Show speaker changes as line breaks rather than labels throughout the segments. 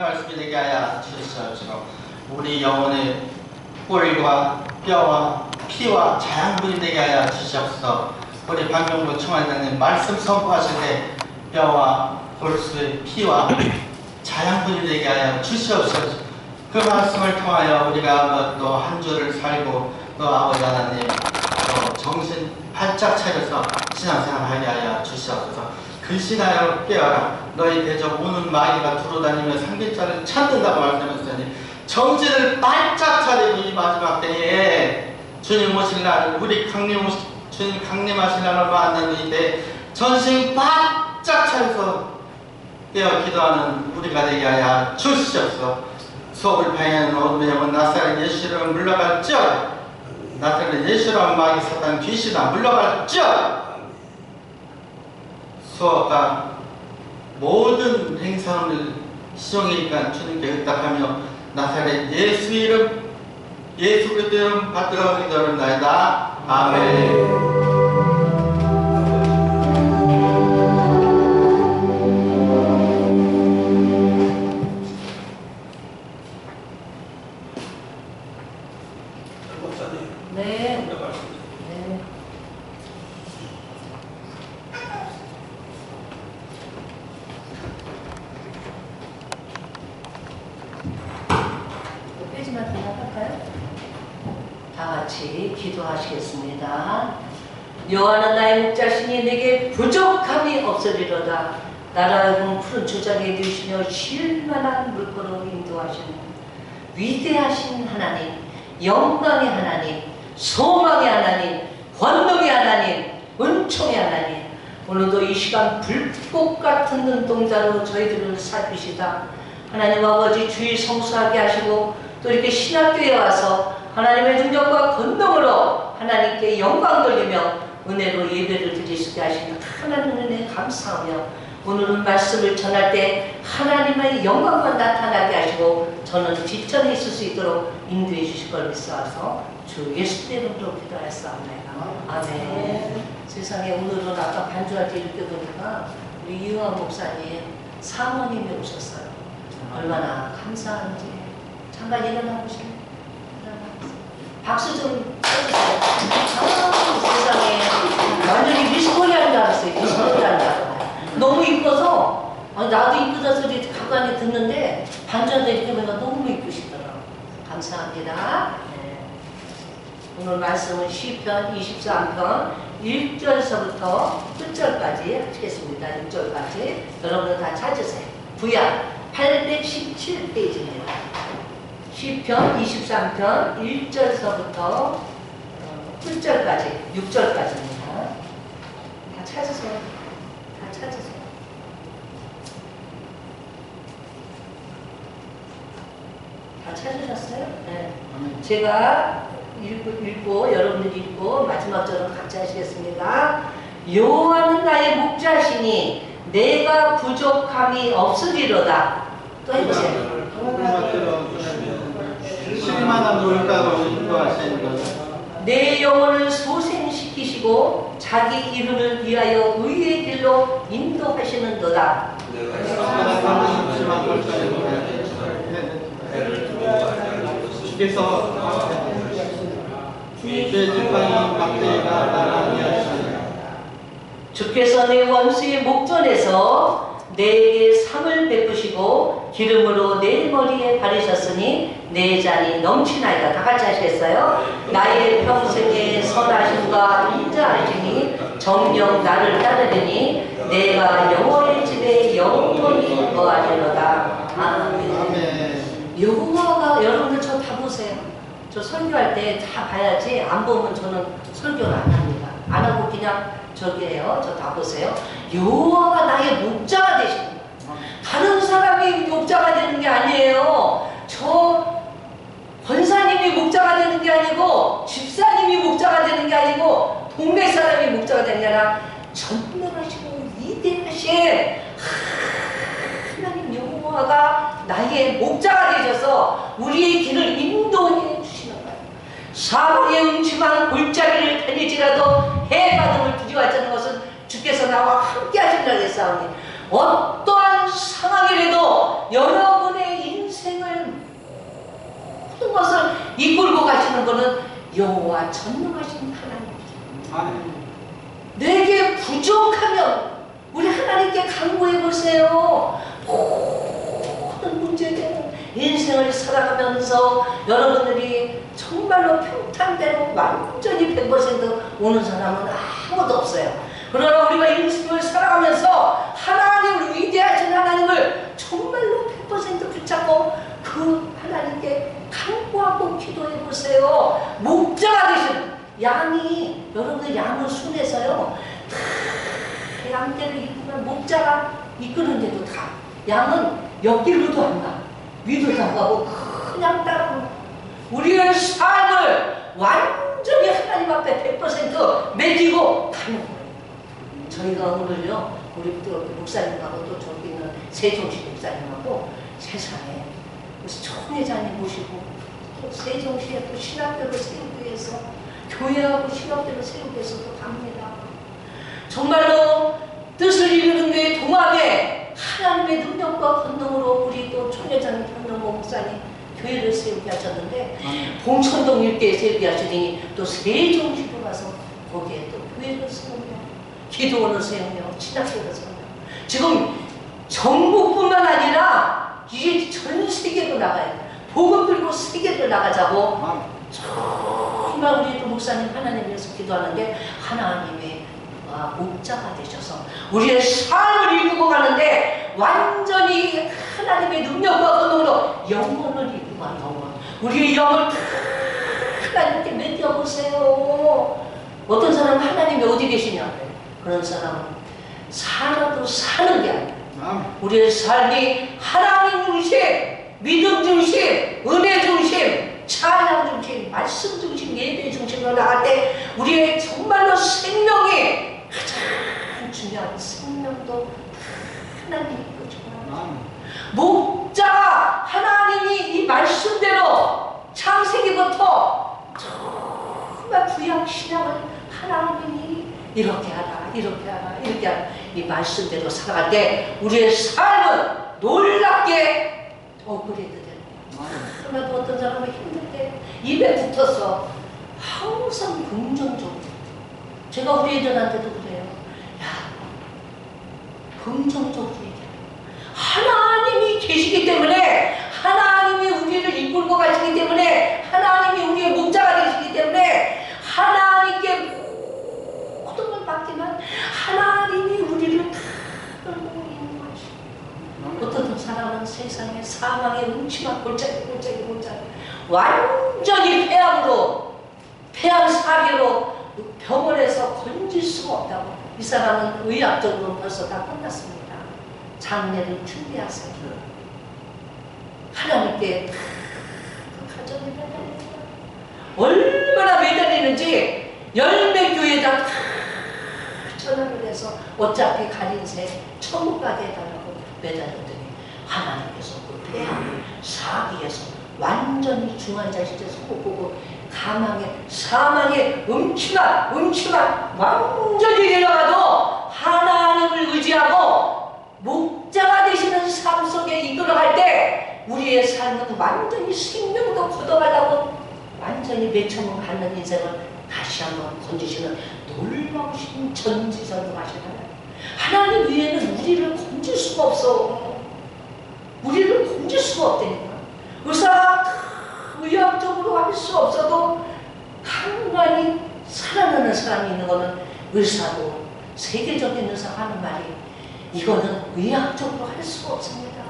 말씀이 되게 하여 주시옵시고 우리 영혼의 뿔과 뼈와 피와 자양분이 되게 하여 주시옵소서. 우리 박명부 총회장님 말씀 선포하실 때 뼈와 골수의 피와 자양분이 되게 하여 주시옵소서. 그 말씀을 통하여 우리가 또 한 주를 살고 또 아버지 하나님 또 정신 바짝 차려서 신앙생활하게 하여 주시옵소서. 그 시나요 깨어라. 너희 대적 우는 마귀가 두루다니며 상대자를 찾는다고 말씀하셨으니 정신을 바짝 차리고 이 마지막 때에 주님 오실 날 우리 주님 강림하실 날을 만나는 이때 전신 바짝 차려서 깨어 기도하는 우리가 되게 하여 주시옵소서. 수업을 방해하는 어둠의 영혼 나사렛 예수를 물러갈지어다. 나사렛 예수라는 마귀 사탄 귀신아 물러갈지어다. 수업과 모든 행사를 시종이니까 주님께 의탁하며 나사렛 예수 이름 예수 그리스도 이름 받들어 기도합니다. 아멘.
기도하시겠습니다. 여호와는 나의 목자시니 내게 부족함이 없으리로다. 나를 하여금 푸른 초장에 누시며 쉴 만한 물가로 인도하시는 위대하신 하나님, 영광의 하나님, 소망의 하나님, 권능의 하나님, 은총의 하나님, 오늘도 이 시간 불꽃 같은 눈동자로 저희들을 살피시다. 하나님 아버지 주의 성수하게 하시고 또 이렇게 신학교에 와서 하나님의 능력과 권능으로 하나님께 영광 돌리며 은혜로 예배를 드릴 수 있게 하시는 하나님 은혜 감사하며 오늘은 말씀을 전할 때 하나님의 영광만 나타나게 하시고 저는 뒷전에 있을 수 있도록 인도해 주실 걸 믿어서 주 예수 이름으로 기도하였사옵나이다. 아멘. 세상에 오늘은 아까 반주할 때 이렇게 보니까 우리 이용환 목사님 사모님이 오셨어요. 얼마나 감사한지. 잠깐 일어나 보실래요? 박수 좀 쳐주세요. 세상에 완전히 미스코리아인 줄 알았어요. 미스코리아인 줄 알았어요. 너무 이뻐서 나도 이쁘다 소리 가만히 듣는데 반주한테 이렇게 보니까 너무 이쁘시더라고요. 감사합니다. 네. 오늘 말씀은 시편 23편 1절서부터 끝절까지 하시겠습니다. 6절까지 여러분들 다 찾으세요. 구약 817페이지입니다. 시편 23편 1절서부터 끝절까지 6절까지입니다. 다 찾으세요. 다 찾으세요. 다 찾으셨어요? 네. 제가 읽고 여러분들이 읽고 마지막 절은 같이 하시겠습니다. 여호와는 나의 목자시니 내가 부족함이 없으리로다. 또 해보세요.
실만한 물가로 인도하시는 것을
내 영혼을 소생시키시고 자기 이름을 위하여 의의 길로 인도하시는도다.
주께서 주의 지팡이 막대기가 나를 위하시니
주께서 내 원수의 목전에서 내게 상을 베푸시고 기름으로 내 머리에 바르셨으니 내 잔이 넘치나이다. 다 같이 하시겠어요? 나의 평생의 선하심과 인자하심이 정녕 나를 따르리니 내가 여호와의 집에 영원히 거하리로다. 아멘. 여호와가 여러분들 저 다 보세요. 저 설교할 때 다 봐야지 안 보면 저는 설교를 안 합니다. 안 하고 그냥 저기 해요. 저 다 보세요. 여호와가 나의 목자가 되십니다. 다른 사람이 목자가 되는 게 아니에요. 저 권사님이 목자가 되는 게 아니고 집사님이 목자가 되는 게 아니고 동네 사람이 목자가 되는 게 아니라 전능하시고 위대하신 하나님 여호와가 나의 목자가 되셔서 우리의 길을 인도해 주시는 거예요. 사방에 음침한 골짜기를 다닐지라도 해바람을 두려워하지 않는 것은 주께서 나와 함께 하신다고 했사오니 어떠한 상황이라도 여러분의 이끌고 가시는 거는 여호와 전능하신 하나님이죠. 내게 부족하면 우리 하나님께 간구해 보세요. 모든 문제는 인생을 살아가면서 여러분들이 정말로 평탄대로 완전히 100% 오는 사람은 아무도 없어요. 그러나 우리가 인생을 살아가면서 하나님을, 위대하신 하나님을 정말로 100% 붙잡고 그 하나님께 간구하고 기도해 보세요. 목자가 되신 양이, 여러분들 양은 순해서요, 다 양떼를 이끌면 목자가 이끄는데도 다 양은 옆길로도 안 가, 위로도 안 가고 그냥 따라가는. 우리의 삶을 완전히 하나님 앞에 100% 맡기고 가는 거예요. 저희가 오늘요, 우리 또 목사님하고 또 저기 있는 세종시 목사님하고 세상에 총회장님 모시고 또 세종시에 또 신학교를 세우기 위해서, 교회하고 신학교를 세우기 위해서 또 갑니다. 정말로 뜻을 이루는 게 동합에 하나님의 능력과 권능으로 우리 또 총회장님, 박명호 목사님 교회를 세우게 하셨는데, 봉천동 일대에 세우게 하시니 또 세종시로 가서 거기에 또 교회를 세우며 기도원을 세우며 신학교를 세우며, 지금 전국뿐만 아니라 이제 전 세계로 나가야 돼. 복음 들고 세계로 나가자고 정말 우리 또 목사님 하나님 위해서 기도하는데, 하나님의 목자가 되셔서 우리의 삶을 이루고 가는데 완전히 하나님의 능력과 권능으로 영혼을 이루고 가는 영혼, 우리의 영을 하나님께 맡겨보세요. 어떤 사람은 하나님이 어디 계시냐, 그런 사람은 살아도 사는 게 아니라 우리의 삶이 하나님 중심, 믿음 중심, 은혜 중심, 찬양 중심, 말씀 중심, 예배 중심으로 나갈 때 우리의 정말로 생명이 가장 중요한 생명도 하나님이 이끌어줘요. 목자가 하나님이 이 말씀대로 창세기부터 정말 구약 신약을 하나님이 이렇게 하라, 이렇게 하라, 이렇게 하라, 이 말씀대로 살아갈 때 우리의 삶은 놀랍게 업그레이드 됩니다. 그러나 어떤 사람은 힘들 때 입에 붙어서 항상 긍정적으로, 제가 우리 애들한테도 그래요. 야, 긍정적으로 얘기해요. 하나님이 계시기 때문에, 하나님이 우리를 이끌고 가시기 때문에, 하나님이 우리의 목자가 되시기 때문에 하나님께 모든 걸 맡기면 하나님이 우리를 다 끌고 인도하시고, 어떤 사람은 세상에 사망의 음침한 골짜기 완전히 폐암 사계로 병원에서 건질 수가 없다고, 이 사람은 의학적으로 벌써 다 끝났습니다. 장례를 준비하세요. 하나님께 다 그 가정이 매달립니다. 얼마나 매달리는지 열매 교회에다 다 전화를 해서 어차피 가린 새 천국 가게 해달라고 매달렸더니 하나님께서 그 폐암을 사기에서 완전히 중환자실에서 못 보고 사망의 음침한 완전히 내려가도 하나님을 의지하고 목자가 되시는 삶 속에 이끌어갈 때 우리의 삶은 완전히 생명도 걷어가려고 완전히 매천을 갖는 인생을 다시 한번 건지시는 놀라우신 전지전능하신 하나님 위에는 우리를 건질 수가 없어. 우리를 건질 수가 없다니까. 의사가 의학적으로 할 수 없어도 간간히 살아나는 사람이 있는 거는, 의사도 세계적인 의사가 하는 말이, 이거는 의학적으로 할 수가 없습니다.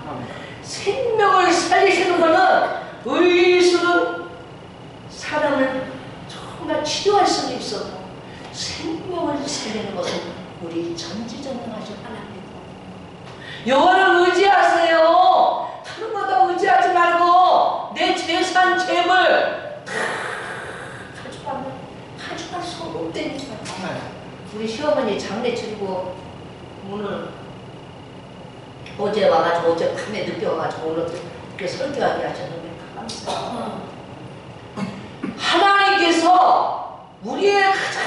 생명을 살리시는 거는, 의술은 사람을 정말 치료할 수는 있어도 생명을 살리는 것은 우리 전지전능하신 하나님이고, 여호와를 의지하세요. 다른 거다 의지하지 말고 내 재산, 재물 다 가져갈 수가 없다니까. 우리 시어머니 장례 치르고 오늘 어제 와가지고, 어제 밤에 늦게 와가지고 오늘 이렇게 설교하게 하셨는데 감사해요. 하나님께서 우리의 가장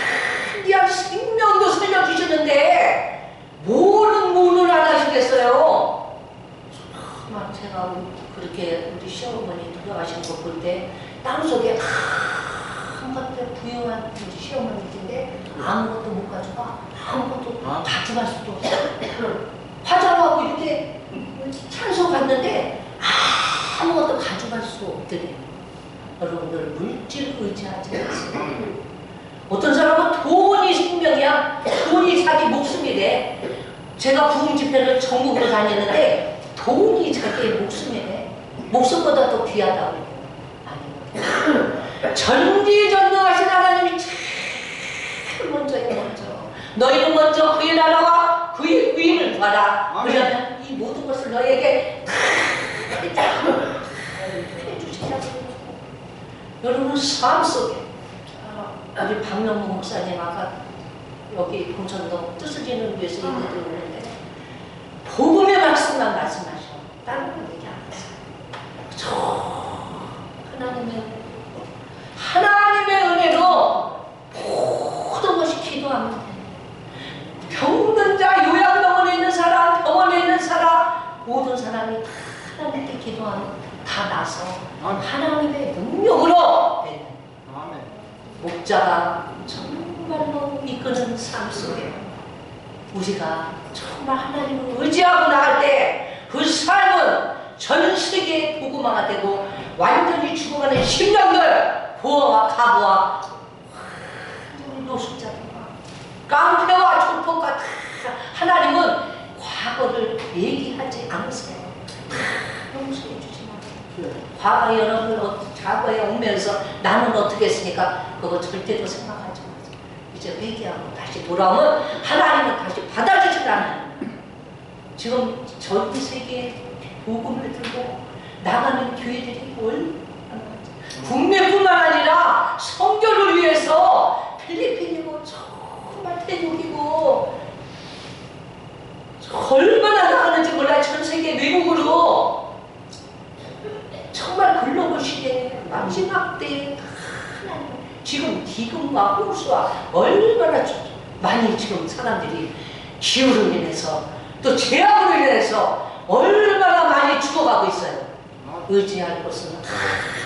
귀한 생명도 살려주셨는데 뭐는 안 하시겠어요? 정말 제가 그렇게 우리 시어머니 돌아가신 거 볼 때 땅속에 한번도 부유한 시어머니인데 아무것도 못 가져가. 아무것도 가져갈 수도 없어. 화장하고 이렇게 찬소 갔는데 아무것도 가져갈 수 없더니 여러분들 물질을 의지하지 마세요. 어떤 사람은 돈이 생명이야. 돈이 자기 목숨이래. 제가 부흥 집회를 전국으로 다녔는데 돈이 자기의 목숨이래. 목숨보다 더 귀하다고. 아니요. 전지전능하신 하나님이 제일 먼저예요. 먼저. 너희는 먼저 그의 나라와 그의 의를 구하라. 그러면 이 모든 것을 너희에게 해주시라고. 여러분 삶 속에 우리 박명무 목사님 아까 여기 공천동 뜨스리는 교회에서 있는데 오는데 복음의 말씀만 말씀하셔. 다른 건 얘기 안 하세요. 하나님의 은혜로 모든 것이 기도하면 돼. 병든 자, 요양병원에 있는 사람, 병원에 있는 사람, 모든 사람이 다 하나님께 기도하면 다 나서 하나님의 능력으로 되는 목자가 정말로 이끄는 삶 속에 우리가 정말 하나님을 의지하고 나갈 때 그 삶은 전 세계의 복음화가 되고 완전히 죽어가는 심령들, 부어와 가부와 노숙자들과 깡패와 조폭과 하나님은 과거를 얘기하지 않으세요. 용서해 주지 마세요. 과거에 여러분들 과거에 오면서 나는 어떻게 했으니까 그거 절대로 생각하지 마세요. 이제 회개하고 다시 돌아오면 하나님은 다시 받아주질 않아요. 지금 전 세계에 복음을 들고 나가는 교회들이 국내뿐만 아니라 선교를 위해서 필리핀이고 정말 태국이고 얼마나 나가는지 몰라요. 전 세계 외국으로 정말 글로벌 시대에 마지막 때에 지금 기금과 홍수와 얼마나 많이 지금 사람들이 기후로 인해서 또 재앙으로 인해서 얼마나 많이 죽어가고 있어요. 의지할 것은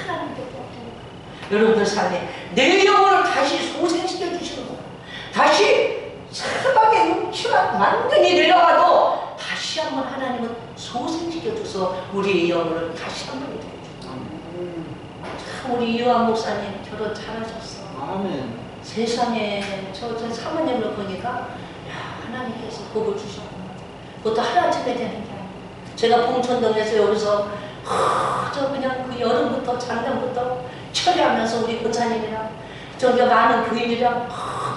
하나님밖에 없습니다. 여러분들 삶에 내 영혼을 다시 소생시켜 주시는 거예요. 다시 사막의 눈치가 완전히 내려가도 다시 한번 하나님은 소생시켜 줘서 우리의 영혼을 다시 한번 해주죠. 참 우리 이완 목사님 결혼 잘하셨어. 아멘. 세상에 저 사모님을 보니까 야, 하나님께서 복을 주셨구나. 그것도 하루아침에 되는 게 아니에요. 제가 봉천동에서 여기서 저 그냥 그 여름부터 작년부터 철회하면서 우리 권사님이랑 저기 많은 교인이랑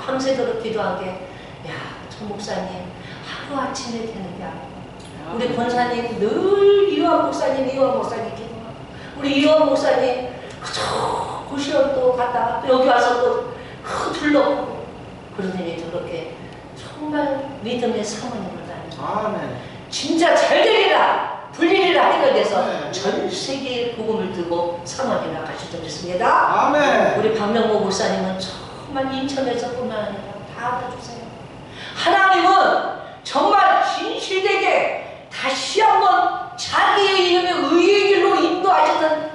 밤새도록 기도한 게 야, 저 목사님 하루아침에 되는 게 아니에요. 우리 권사님 늘 이완 목사님 기도하고 우리 이완 목사님 저 고시원도 갔다가 또 여기 와서 또 둘러보고 그러더니 저렇게 정말 믿음의 사모님을 다니고 아멘. 진짜 잘 되리라 불리리라 해결돼서 전 세계에 복음을 들고 사모님 나가실 줄 믿습니다. 아멘. 우리 박명모 목사님은 정말 인천에서 뿐만 아니라 다 알아주세요. 하나님은 정말 진실되게 다시 한번 자기의 이름의 의의 길로 인도하시는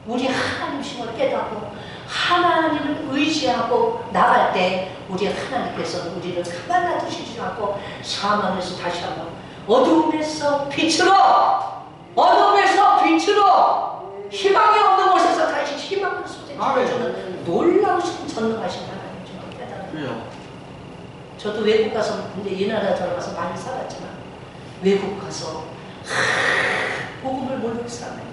우리 하나님심을 깨닫고 하나님을 의지하고 나갈 때 우리 하나님께서 우리를 가만 놔두시지 않고 사망에서 다시 한번 어둠에서 빛으로 희망이 없는 곳에서 다시 희망을 쏟아주는 놀라우신 전능하신 하나님 좀 깨달아요. 저도 외국 가서 근데 이 나라 저 가서 많이 살았지만 외국 가서 복음을 모르고 살아요.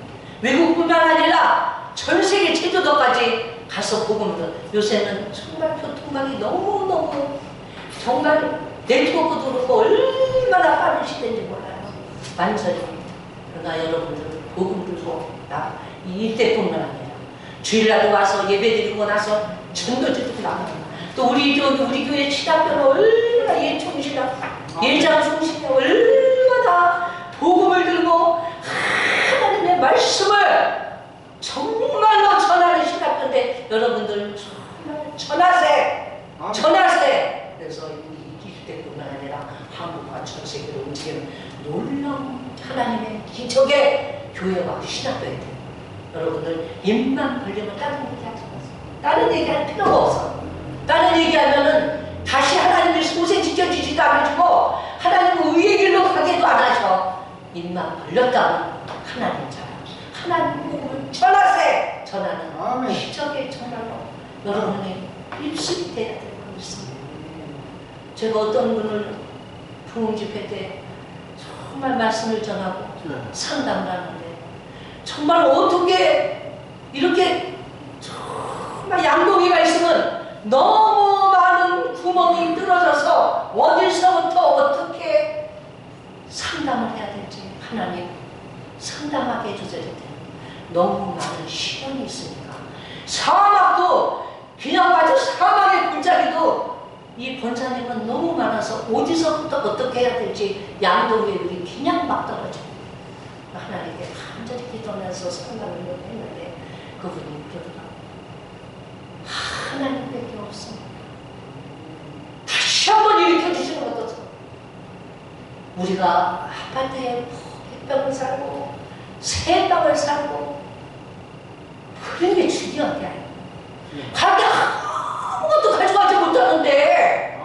외국뿐만 아니라 전 세계 제주도까지 가서 복음을 요새는 정말 교통망이 너무너무 정말 네트워크도 그렇고 얼마나 빠른 시대인지 몰라요. 만설입니다. 그러나 여러분들 복음 들고 이때뿐만 아니라 주일날도 와서 예배드리고 나서 전도지도 나가고 또 우리 교회 신학교는 얼마나 예총신학 예장총신이 얼마나 복음을 들고 하나님의 말씀을 정말로 전하는 신학교인데 여러분들 정말 전하세 그래서 이때뿐만 아니라 한국과 전 세계로 움직이는 놀라운 하나님의 기적의 교회와 신학교에 여러분들 입만 벌리면 다른 얘기 하지 마세요. 다른 얘기 할 필요가 없어. 다른 얘기하면은 다시 하나님이 소생시켜주지도 않아주고 하나님은 의의 길로 가게도 안 하셔. 입만 벌렸다면 하나님 잘 하나님 복음을 전하세. 전하는
아멘.
기적의 정말로 여러분의 입술이 돼야 될 것 있습니다. 제가 어떤 분을 부흥 집회 때 정말 말씀을 전하고 상담을 하는데 정말 어떻게 이렇게 정말 양동이가 있으면 너무 많은 구멍이 뚫어져서 어디서부터 어떻게 상담을 해야 될지 하나님 상담하게 해주셔야 돼요. 너무 많은 시련이 있으니까 사막도 그냥 마저 사막의 골짜기도 이 권사님은 너무 많아서 어디서부터 어떻게 해야 될지 양동이들이 그냥 막 떨어져요. 하나님께 간절히 기도하면서 상담을 했는데 그분이 그러더라고요. 하나님밖에 없습니다. 다시 한번 일으켜주시는 것 같아서 우리가 아파트에 100평을 살고 새 방을 살고 그런 게 중요한 게 아니에요. 갈게 아무것도 가져가지 못하는데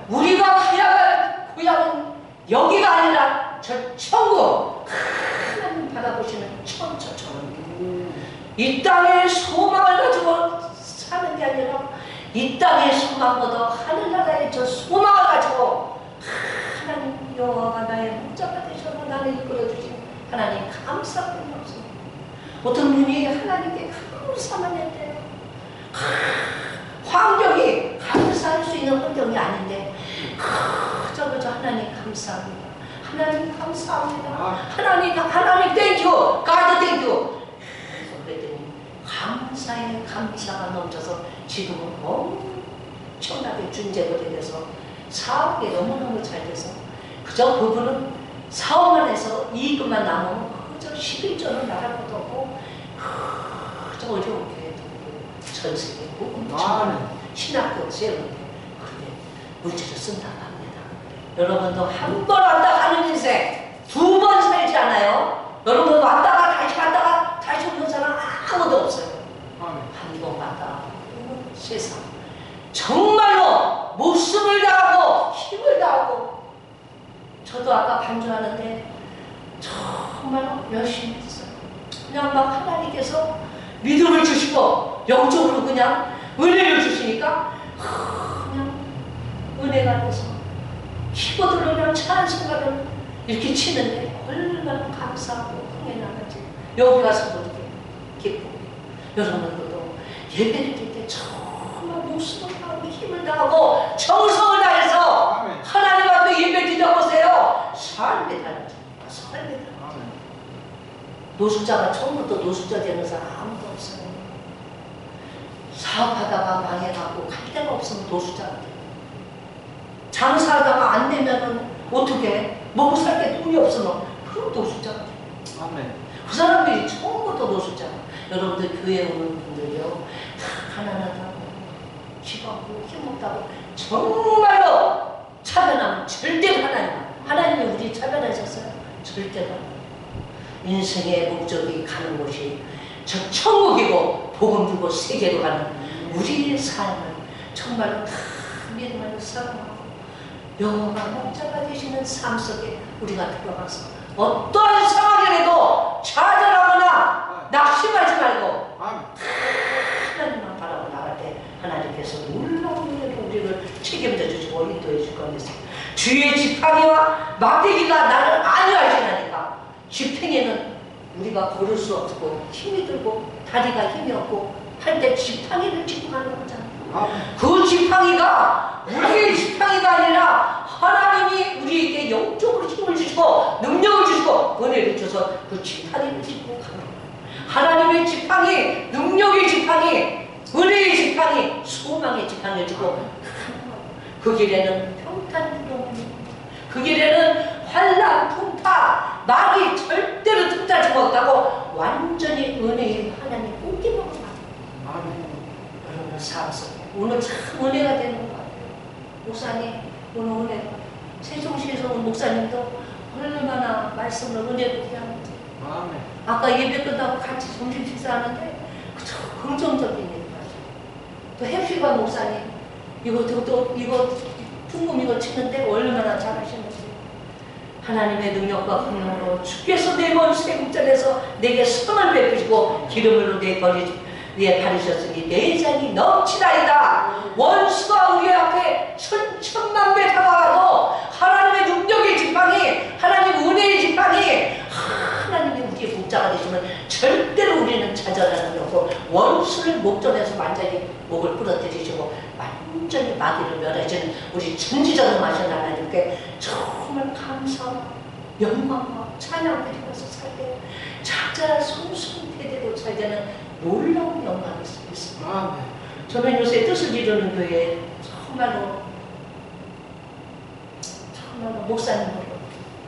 우리가 가야 할 고향은 여기가 아니라 저 천국 하나님 바라보시는 천처처럼 이 땅의 소망을 가지고 사는 게 아니라 이 땅의 소망보다 하늘나라의 저 소망을 가지고 하나님 여호와가 나의 목자가 되셔서 나를 이끌어주신 하나님 감사뿐이 없습니다. 어떤 분이 하나님께 감사만 했대요. 환경이 감사할 수 있는 환경이 아닌데 그저 하나님 감사합니다. 하나님 감사합니다. 하나님 땡큐 가드 땡큐 그랬더니 감사에 감사가 넘쳐서 지금은 엄청나게 준재가 되어서 사업이 너무너무 잘 돼서 그저 그분은 사업만 해서 이익만 남으면 그저 11조는 나갈 것도 없고 그저 어려운 교회 전 세계 신학교 세우는데 그게 문제를 쓴다고 합니다. 여러분도 한 번 왔다 가는 인생 2번 살지 않아요? 여러분 왔다가 다시 왔다가 다시 오는 사람 아무도 없어요. 한 번 왔다 세상 정말로 목숨을 다하고 힘을 다하고 저도 아까 반주하는데 정말로 열심히 했어요. 그냥 막 하나님께서 믿음을 주시고 영적으로 그냥 은혜를 주시니까 그냥 은혜가 돼서 키보드로 그냥 찬송가를 이렇게 치는데 얼마나 감사하고 흥이 나는지 여기 가서도 이렇게 기쁘고 여러분들도 예배를 드릴 때 정말 목숨을 다하고 힘을 다하고 정성을 다해서 하나님 앞에 예배 드려보세요. 삶이 달라집니다. 삶이 달라집니다. 노숙자가 처음부터 노숙자 되는 사람 아무도 없어요. 사업하다가 망해가고 갈 데가 없으면 노숙자가 돼요. 장사하다가 안 되면은 어떻게 먹고 살 게 돈이 없으면 그럼 노숙자가 돼요. 그 사람들이 처음부터 노숙자가. 여러분들 교회 오는 분들요 다 가난하다고 기도하고 힘없다고 정말로 차별하면 절대로 하나님이 우리 차별하셨어요. 절대로. 인생의 목적이 가는 곳이 저 천국이고 복음 들고 세계로 가는 우리의 삶을 정말로 다 믿음으로 사랑하고 여호와가 목자가 되시는 삶 속에 우리가 들어가서 어떠한 상황이라도 좌절하거나 낙심하지 말고 하나님만 바라고 나갈 때 하나님께서 놀라운 은혜로 우리를 책임져 주시고 인도해 줄 겁니다. 주의 지팡이와 막대기가 나를 안위하시나니까. 지팡이는 우리가 걸을 수 없고 힘이 들고 다리가 힘이 없고 할 때 지팡이를 짚고 가는 거잖아요. 그 지팡이가 우리의 지팡이가 아니라 하나님이 우리에게 영적으로 힘을 주시고 능력을 주시고 은혜를 주셔서 그 지팡이를 짚고 가는 거예요. 하나님의 지팡이, 능력의 지팡이, 은혜의 지팡이, 소망의 지팡이를 짚고 가는 거예요. 그 길에는 평탄이 그 길에는 환난, 풍파, 마귀 절대로 틈타지 못하고 완전히 은혜의 하나님 꽁기먹은 여러분 삶 속에 오늘 참 은혜가 되는 것 같아요. 목사님 오늘 은혜가 세종시에서 온 목사님도 얼마나 말씀을 은혜로 기합니다. 아까 예배 끝나고 같이 점심 식사 하는데 그저 긍정적인 얘기를 하죠. 또 해피바 목사님 이거 풍금 이거 치는데 얼마나 잘하시는지 하나님의 능력과 권능으로 주께서 내 먼 세국전에서 내게 선을 베푸시고 기름으로 내 바르셨으니 내 잔이 넘치나이다. 원수가 우리 앞에 천만 배 다가와도 하나님의 능력의 지팡이, 하나님의 은혜의 지팡이, 하나님이 우리의 목자가 되시면 절대로 우리는 좌절하는 게 없고 원수를 목전에서 완전히 목을 부러뜨리시고 완전히 마귀를 멸하시는 우리 전지전능하신 하나님께 정말 감사와 영광과 찬양 드리면서 살게 작자 송송 대대로 살게는 놀라운 영광이 있습니다. 저는 요새 뜻을 이루는 교회에 정말로 목사님으로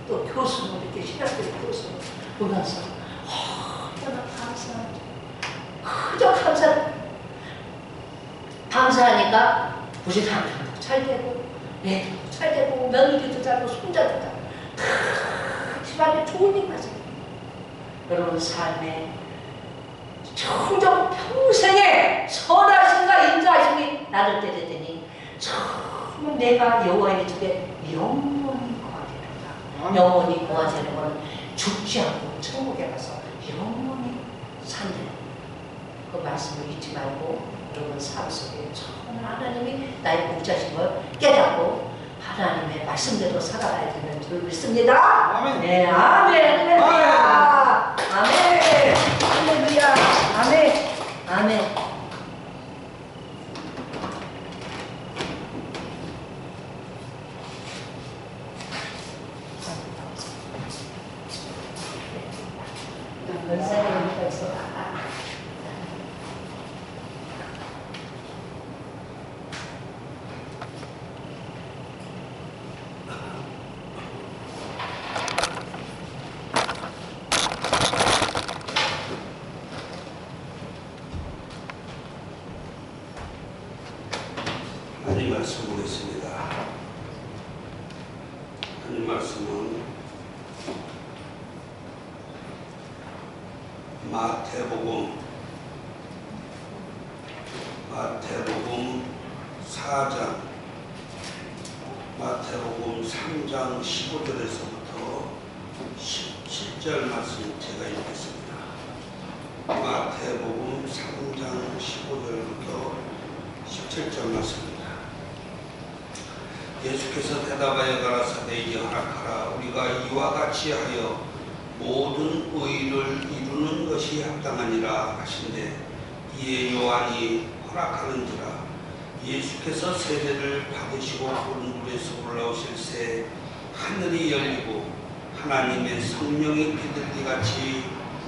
또 교수로 이렇게 신학교 교수로 보면서 얼마나 감사하죠. 그저 감사하니까 우리 남편도 잘 되고 애도 잘 되고 며느리도 잘고 손자도 잘고 집안에 좋은 일만 생겨요. 여러분 삶에 청정 평생에 선하신가 인자하심이 나를 때리더니 정말 내가 여호와의 집에 영원히 거하리로다. 영원히 거하시는 것은 죽지 않고 천국에 가서 영원히 산다. 그 말씀을 잊지 말고 여러분 삶 속에 정말 하나님이 나의 목자신 걸 깨닫고 하나님의 말씀대로 살아가야 되는 줄 믿습니다.
아멘.
네, 아멘. 할렐루야. 아멘. 할렐루야. 아멘. 아멘.
하나님 말씀 보겠습니다. 하나님 말씀은 마태복음 4장, 마태복음 3장 15절에서부터 17절 말씀 제가 읽겠습니다. 마태복음 3장 15절부터 17절 말씀입니다. 예수께서 대답하여 가라사대 이에 허락하라. 우리가 이와 같이 하여 모든 의를 이루는 것이 합당하니라 하신대 이에 요한이 허락하는지라. 예수께서 세례를 받으시고 푸른 불에서 올라오실 새 하늘이 열리고 하나님의 성령이 비둘기같이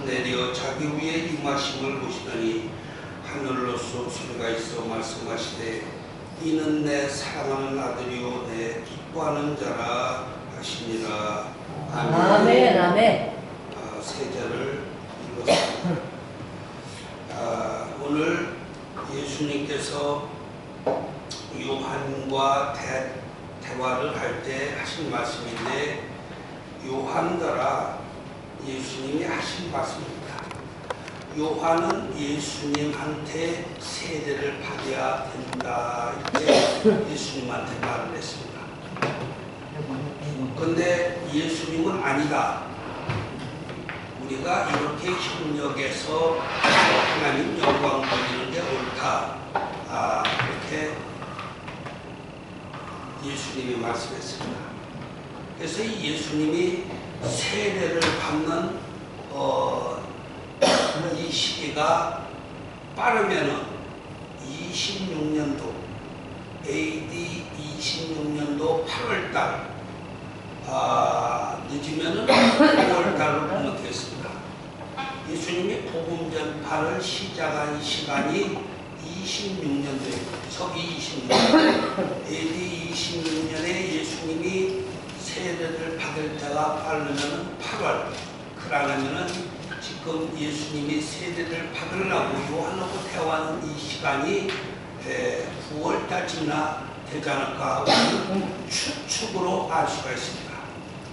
내려 자기 위에 임하심을 보시더니 하늘로서 소리가 있어 말씀하시되 이는 내 사랑하는 아들이요 내 기뻐하는 자라 하시니라. 아멘.
아멘. 아멘.
세 절을 읽었습니다. 오늘 예수님께서 요한과 대화를 할 때 하신 말씀인데 요한더라 예수님이 하신 말씀입니다. 요한은 예수님한테 세례를 받아야 된다 이렇게 예수님한테 말을 했습니다. 그런데 예수님은 아니다. 우리가 이렇게 협력해서 하나님 영광 돌리는 게 옳다. 이렇게 예수님이 말씀했습니다. 그래서 이 예수님이 세례를 받는 이 시기가 빠르면은 26년도 AD 26년도 8월달 늦으면은 5월달로 보면 되겠습니다. 예수님이 복음 전파를 시작한 시간이 26년도입니다. 서기 26년 AD 26년에 예수님이 세례를 받을 때가 빠르면은 8월 그러면은 지금 예수님이 세례를 받으려고 요한하고 대화하는 이 시간이 9월달쯤이나 되지 않을까 하는 추측으로 알 수가 있습니다.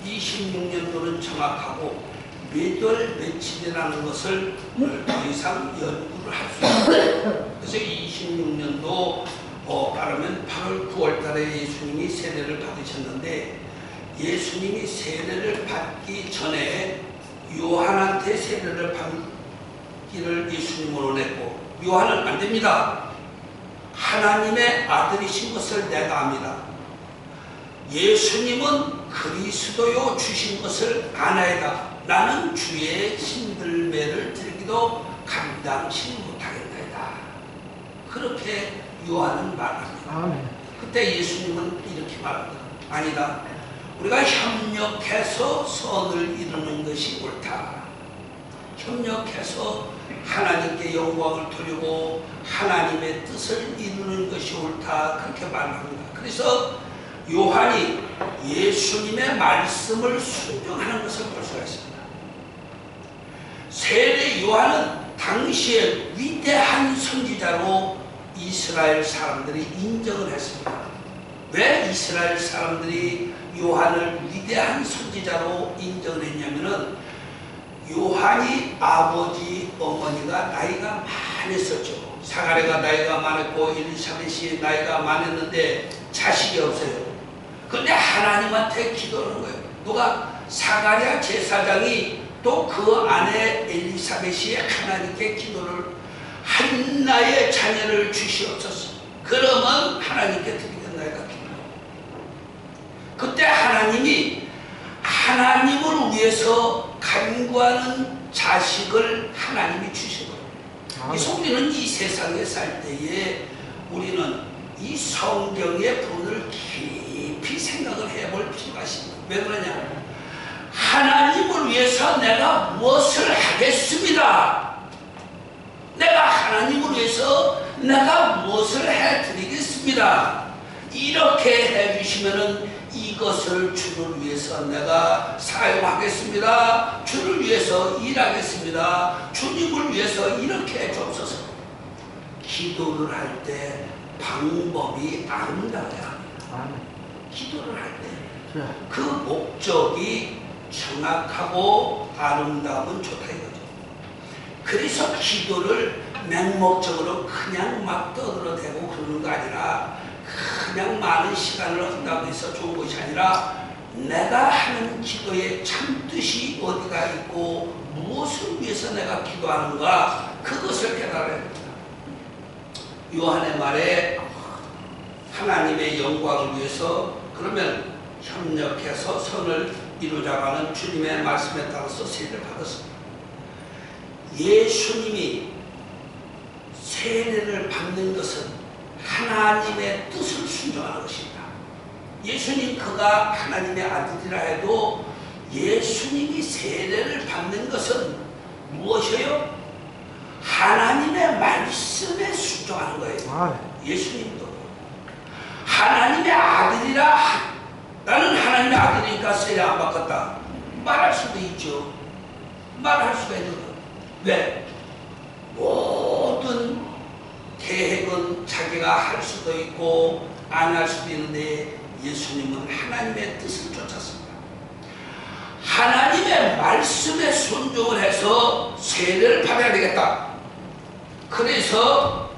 26년도는 정확하고 몇 월 며칠이라는 것을 더 이상 연구를 할 수 있어요. 그래서 26년도 빠르면 8월 9월 달에 예수님이 세례를 받으셨는데, 예수님이 세례를 받기 전에 요한한테 세례를 받기를 예수님은 원했고, 요한은 안 됩니다. 하나님의 아들이신 것을 내가 압니다. 예수님은 그리스도요 주신 것을 아나이다. 나는 주의 신들매를 들기도 감당치 못하겠나이다. 그렇게 요한은 말합니다. 그때 예수님은 이렇게 말합니다. 아니다. 우리가 협력해서 선을 이루는 것이 옳다. 협력해서 하나님께 영광을 돌리고 하나님의 뜻을 이루는 것이 옳다. 그렇게 말합니다. 그래서 요한이 예수님의 말씀을 순종하는 것을 볼 수가 있습니다. 세례 요한은 당시에 위대한 선지자로 이스라엘 사람들이 인정을 했습니다. 왜 이스라엘 사람들이 요한을 위대한 선지자로 인정을 했냐면은, 요한이 아버지 어머니가 나이가 많았었죠. 사가랴가 나이가 많았고 엘리사벳이 나이가 많았는데 자식이 없어요. 근데 하나님한테 기도하는 거예요. 누가? 사가랴 제사장이 또 그 아내 엘리사벳이 하나님께 기도를, 한나의 자녀를 주시옵소서. 그러면 하나님께 드리겠나이다. 그때 하나님이 하나님을 위해서 간구하는 자식을 하나님이 주신 거예요. 그래서 우리는 이 세상에 살 때에 우리는 이 성경의 부분을 깊이 생각을 해볼 필요가 있습니다. 왜 그러냐? 하나님을 위해서 내가 무엇을 하겠습니다. 내가 하나님을 위해서 내가 무엇을 해드리겠습니다. 이렇게 해주시면은 이것을 주를 위해서 내가 사용하겠습니다. 주를 위해서 일하겠습니다. 주님을 위해서 이렇게 해주옵소서. 기도를 할 때 방법이 아름다워야 합니다. 기도를 할 때 그 목적이 정확하고 아름다우면 좋다 이거죠. 그래서 기도를 맹목적으로 그냥 막 떠들어대고 그러는 거 아니라, 그냥 많은 시간을 한다고 해서 좋은 것이 아니라, 내가 하는 기도의 참뜻이 어디가 있고 무엇을 위해서 내가 기도하는가, 그것을 깨달아야 됩니다. 요한의 말에 하나님의 영광을 위해서 그러면 협력해서 선을 이루자가는 주님의 말씀에 따라서 세례를 받았습니다. 예수님이 세례를 받는 것은 하나님의 뜻을 순종하는 것입니다. 예수님 그가 하나님의 아들이라 해도 예수님이 세례를 받는 것은 무엇이에요? 하나님의 말씀에 순종하는 거예요. 예수님도 하나님의 아들이라, 나는 하나님의 아들이니까 세례 안 받겠다 말할 수도 있죠. 말할 수가 있는 거예요. 왜? 모든 계획은 자기가 할 수도 있고 안 할 수도 있는데, 예수님은 하나님의 뜻을 쫓았습니다. 하나님의 말씀에 순종을 해서 세례를 받아야 되겠다. 그래서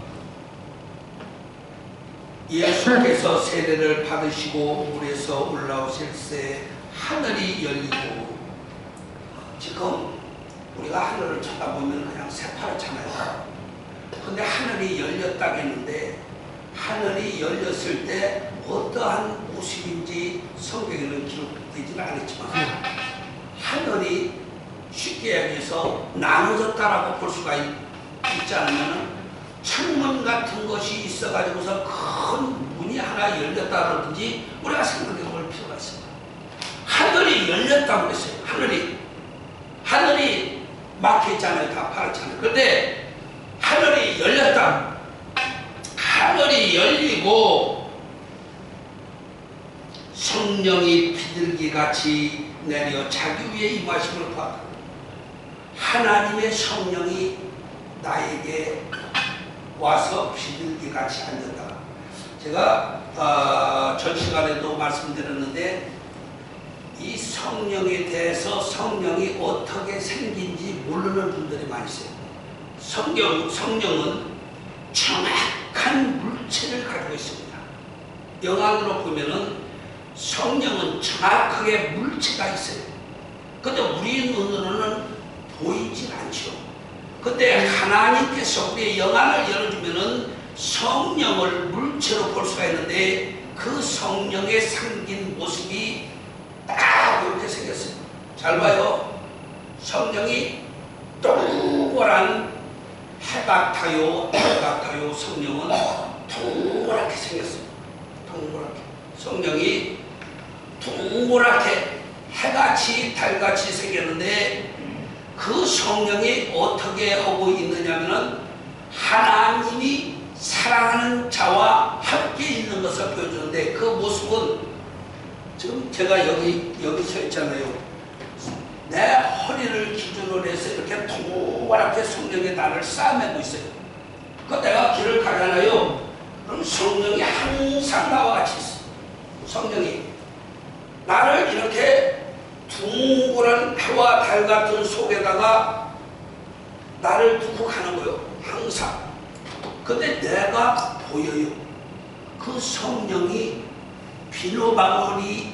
예수께서 세례를 받으시고 물에서 올라오실 때 하늘이 열리고, 지금 우리가 하늘을 쳐다보면 그냥 새파랗잖아요. 근데 하늘이 열렸다고 했는데, 하늘이 열렸을 때 어떠한 모습인지 성경에는 기록되지는 않았지만, 하늘이 쉽게 얘기해서 나눠졌다라고 볼 수가 있지 않으면, 창문 같은 것이 있어가지고서 큰 문이 하나 열렸다든지 우리가 생각해 볼 필요가 있습니다. 하늘이 열렸다고 그랬어요. 하늘이 막혀있잖아요. 다 파랗잖아요. 그런데 하늘이 열렸다. 하늘이 열리고 성령이 비둘기같이 내려 자기 위에 임하심을 보았다. 하나님의 성령이 나에게 와서 비둘기같이 앉았다. 제가 전 시간에도 말씀드렸는데, 이 성령에 대해서 성령이 어떻게 생긴지 모르는 분들이 많이 있어요. 성령은 정확한 물체를 가지고 있습니다. 영안으로 보면은 성령은 정확하게 물체가 있어요. 근데 우리 눈으로는 보이질 않죠. 근데 하나님께서 우리의 영안을 열어주면은 성령을 물체로 볼 수가 있는데 그 성령의 생긴 모습이 딱 이렇게 생겼어요. 잘 봐요. 성령이 동그란 해 같아요. 성령은 동그랗게 생겼어요. 동그랗게. 성령이 동그랗게 해같이 달같이 생겼는데 그 성령이 어떻게 하고 있느냐면은 하나님이 사랑하는 자와 함께 있는 것을 보여주는데 그 모습은 지금 제가 여기 서 있잖아요. 내 허리를 기준으로 해서 이렇게 동그랗게 성령이 나를 싸매고 있어요. 그 내가 길을 가잖아요. 그럼 성령이 항상 나와 같이 있어요. 성령이 나를 이렇게 둥그런 해와 달 같은 속에다가 나를 두고 가는 거예요. 항상. 근데 내가 보여요. 그 성령이 비누방울이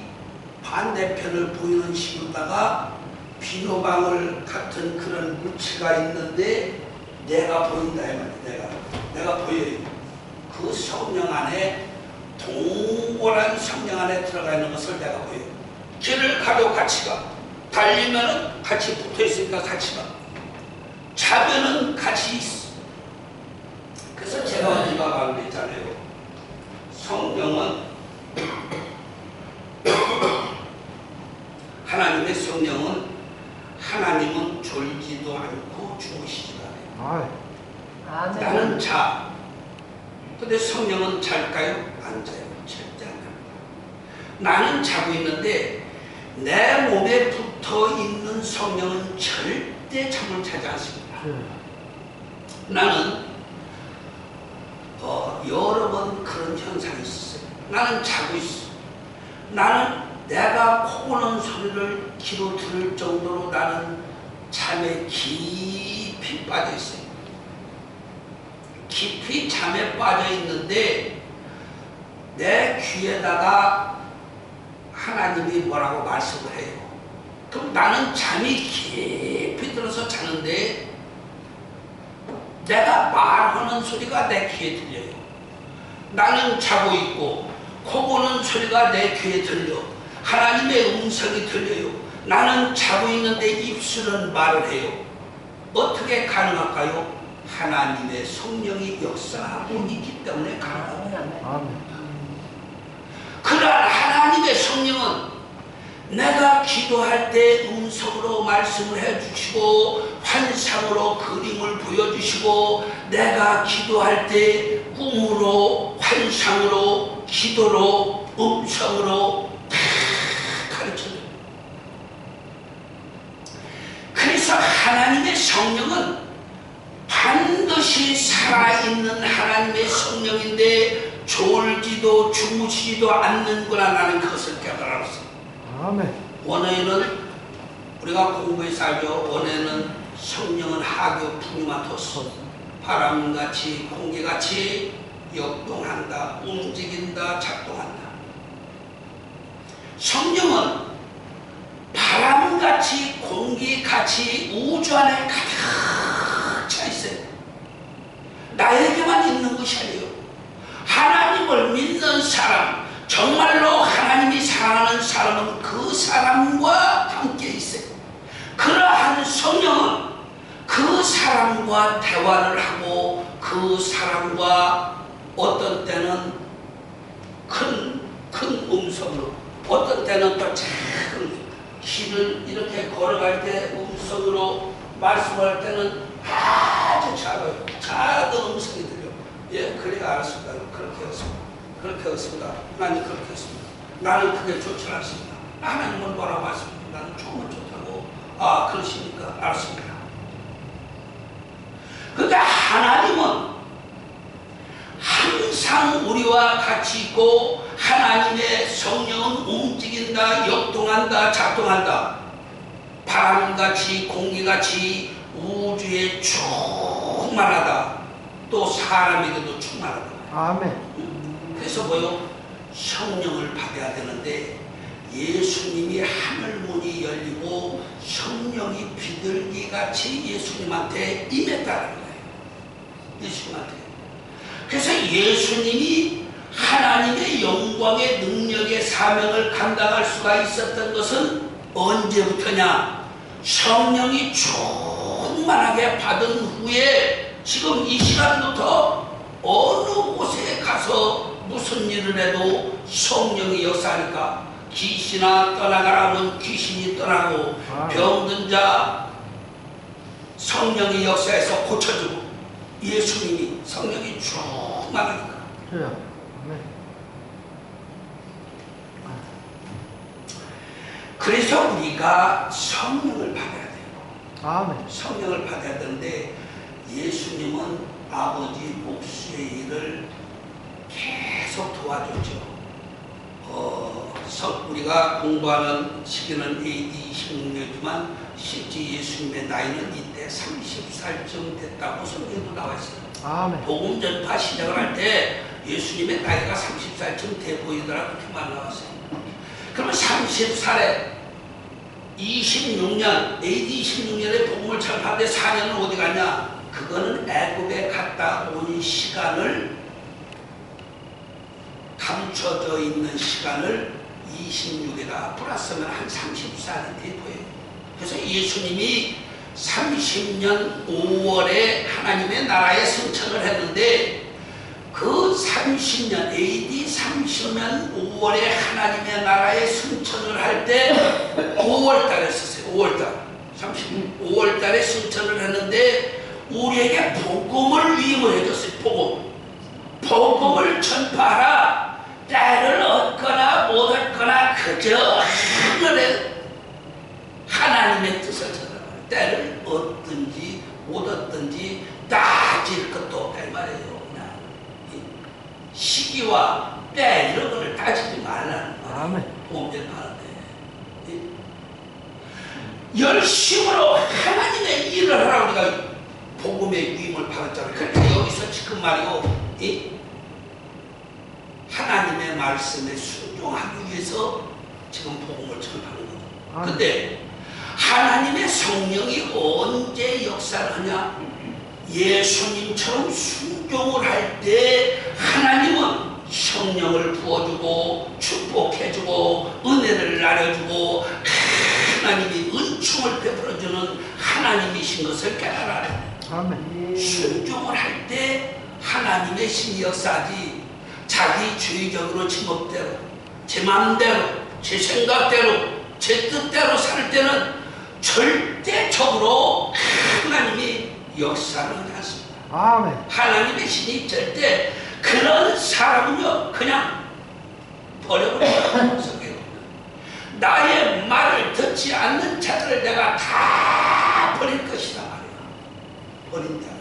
반대편을 보이는 식으로다가 비누방울 같은 그런 물체가 있는데 내가 보인다 이 말이에요. 내가 보여요. 그 성령 안에 동그란 성령 안에 들어가 있는 것을 내가 보여요. 길을 가도 같이 가. 달리면은 같이 붙어 있으니까 같이 가. 자면은 같이 있어. 그래서 제가 어디가 말을 했잖아요. 성령은 하나님의 성령은 하나님은 졸지도 않고 주무시지도 않아요.
아멘.
나는 자. 근데 성령은 잘까요? 안 자요. 절대 안 잡니다. 나는 자고 있는데 내 몸에 붙어 있는 성령은 절대 잠을 자지 않습니다. 나는 여러 번 그런 현상이 있었어요. 나는 자고 있어. 나는 내가 코 고는 소리를 귀로 들을 정도로 나는 잠에 깊이 빠져 있어요. 깊이 잠에 빠져 있는데 내 귀에다가 하나님이 뭐라고 말씀을 해요. 그럼 나는 잠이 깊이 들어서 자는데 내가 말하는 소리가 내 귀에 들려요. 나는 자고 있고 코 고는 소리가 내 귀에 들려. 하나님의 음성이 들려요. 나는 자고 있는데 입술은 말을 해요. 어떻게 가능할까요? 하나님의 성령이 역사하고 있기 때문에 가능합니다. 그러한 하나님의 성령은 내가 기도할 때 음성으로 말씀을 해주시고 환상으로 그림을 보여주시고 내가 기도할 때 꿈으로 환상으로 기도로 음성으로 다 가르쳐줘요. 그래서 하나님의 성령은 반드시 살아있는 하나님의 성령인데 졸지도 주무시지도 않는구나. 나는 그것을 깨달았어요.
아멘.
원어에는 우리가 공부해서 알죠. 원어에는 성령은 하교 푸니마토스 바람같이 공기같이 역동한다, 움직인다, 작동한다. 성령은 바람같이 공기같이 우주 안에 가득 차 있어요. 나에게만 있는 것이 아니에요. 하나님을 믿는 사람, 정말로 하나님이 사랑하는 사람은 그 사람과 함께 있어요. 그러한 성령은 그 사람과 대화를 하고 그 사람과 어떤 때는 큰 음성으로, 어떤 때는 또 작은 길을 이렇게 걸어갈 때 음성으로 말씀할 때는 아주 작은 음성이 들려. 예, 그래 알았습니다. 그렇게 했습니다. 그렇게 했습니다. 나는 그렇게 했습니다. 나는 그게 좋지 않습니다. 하나님은 뭐라고 말씀합니다. 나는 정말 좋다고. 아, 그러시니까 알았습니다. 그러니까 하나님은 항상 우리와 같이 있고 하나님의 성령은 움직인다, 역동한다, 작동한다. 바람같이 공기같이 우주에 충만하다. 또 사람에게도 충만하다.
아멘.
그래서 뭐요? 성령을 받아야 되는데 예수님이 하늘문이 열리고 성령이 비둘기같이 예수님한테 임했다는 거예요. 예수님한테. 그래서 예수님이 하나님의 영광의 능력의 사명을 감당할 수가 있었던 것은 언제부터냐? 성령이 충만하게 받은 후에 지금 이 시간부터 어느 곳에 가서 무슨 일을 해도 성령이 역사하니까 귀신아 떠나가라면 귀신이 떠나고 병든 자 성령이 역사해서 고쳐주고 예수님이 성령이 충만하니까.
그래요. 아멘.
그래서 우리가 성령을 받아야 돼요.
아멘.
성령을 받아야 되는데 예수님은 아버지 몫의 일을 계속 도와줬죠. 우리가 공부하는 시기는 AD 26년이지만 실제 예수님의 나이는 이때 30살쯤 됐다고 성경도 나와 있어요.
아멘.
복음 전파 시작을 할 때 예수님의 나이가 30살쯤 돼 보이더라 그렇게 말 나왔어요. 그러면 30살에 26년, AD 26년에 복음을 전파하는데 4년은 어디 갔냐? 그거는 애굽에 갔다 온 시간을 감춰져 있는 시간을 26에다 플러스하면 한 34년 돼 보여요. 그래서 예수님이 30년 5월에 하나님의 나라에 승천을 했는데 그 30년 AD 30년 5월에 하나님의 나라에 승천을 할 때 5월달에 썼어요. 5월달 5월달에 승천을 했는데 우리에게 복음을 위임을 해줬어요. 복음을 전파하라. 때를 얻거나 못 얻거나 그저 하늘에 하나님의 뜻을 전하라. 때를 얻든지 못 얻든지 따질 것도 없다 이 말이에요. 그냥 시기와 때 이런 거를 따지지 말라는 말이에요. 복음을 하는데 열심으로 하나님의 일을 하라고 우리가 복음의 위임을 받았잖아요. 그러니까 여기서 지금 말이요, 하나님의 말씀에 순종하기 위해서 지금 복음을 전하는 거죠. 근데 하나님의 성령이 언제 역사를 하냐? 예수님처럼 순종을 할 때 하나님은 성령을 부어주고 축복해주고 은혜를 나눠주고 하나님이 은총을 베풀어주는 하나님이신 것을 깨달아야 돼. 순종을 할 때 하나님의 신이 역사하지 자기 주의적으로 제 멋대로 제 마음대로 제 생각대로 제 뜻대로 살 때는 절대적으로 하나님이 역사를 하지 않습니다. 하나님의 신이 절대 그런 사람은요 그냥 버려버려요. 나의 말을 듣지 않는 자들을 내가 다 버릴 것이다 말이야. 버린다는 거예요.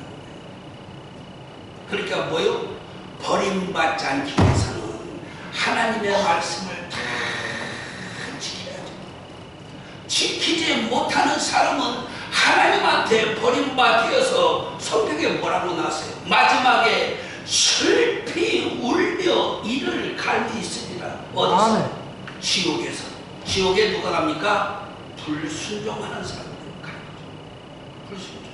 그러니까 뭐요? 버림받지 않기 위해서는 하나님의 말씀을 다 지켜야죠. 지키지 못하는 사람은 하나님한테 버림받아서 성경에 뭐라고 나왔어요? 마지막에 슬피 울며 이를 갈미 있으리라. 어디서? 지옥에서. 지옥에 누가 갑니까? 불순종하는 사람들 가는 거죠. 불순종.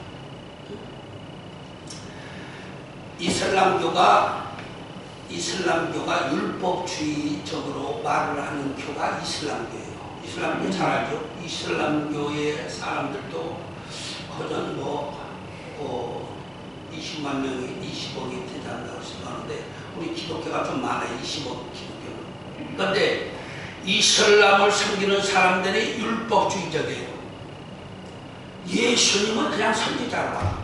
이슬람교가 율법주의적으로 말을 하는 교가 이슬람교예요. 이슬람교 잘 알죠? 이슬람교의 사람들도 거전 20만 명이 20억이 되지 않는다고 생각하는데 우리 기독교가 좀 많아요. 20억 기독교는. 그런데 이슬람을 섬기는 사람들이 율법주의적이에요. 예수님은 그냥 선지자로 봐.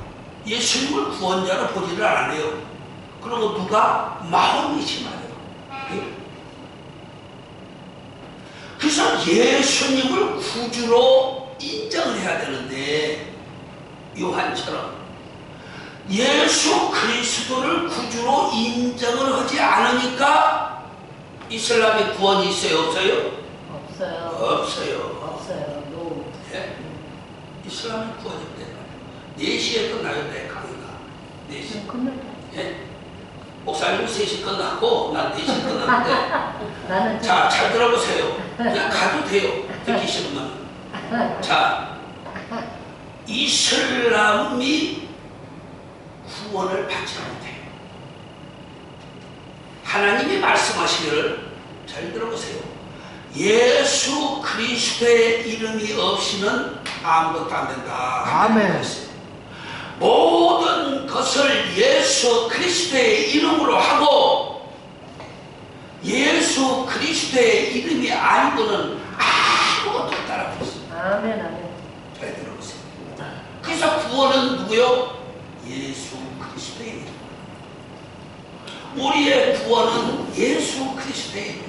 예수님을 구원자로 보지를 않아요. 그리고 누가? 마음이지 말이에요. 그래서 예수님을 구주로 인정을 해야 되는데 요한처럼 예수 그리스도를 구주로 인정을 하지 않으니까 이슬람의 구원이 있어요? 없어요?
없어요.
없어요.
없어요. 노.
예? 이슬람의 구원이 없대요. 4시에 끝나요, 내 강의가. 4시.
끝났다.
예? 목사님 3시 끝났고, 난 4시 끝났는데.
나는
자, 잘 들어보세요. 그냥 가도 돼요. 듣기 싫으면. 자, 이슬람이 구원을 받지 못해요. 하나님이 말씀하시기를 잘 들어보세요. 예수 그리스도의 이름이 없이는 아무것도 안 된다.
아멘.
모든 것을 예수 그리스도의 이름으로 하고 예수 그리스도의 이름이 아니고는 아무것도 따라 없습니다.
아멘, 아멘.
잘 들어보세요. 그래서 구원은 누구요? 예수 그리스도의 이름. 우리의 구원은 예수 그리스도의 이름.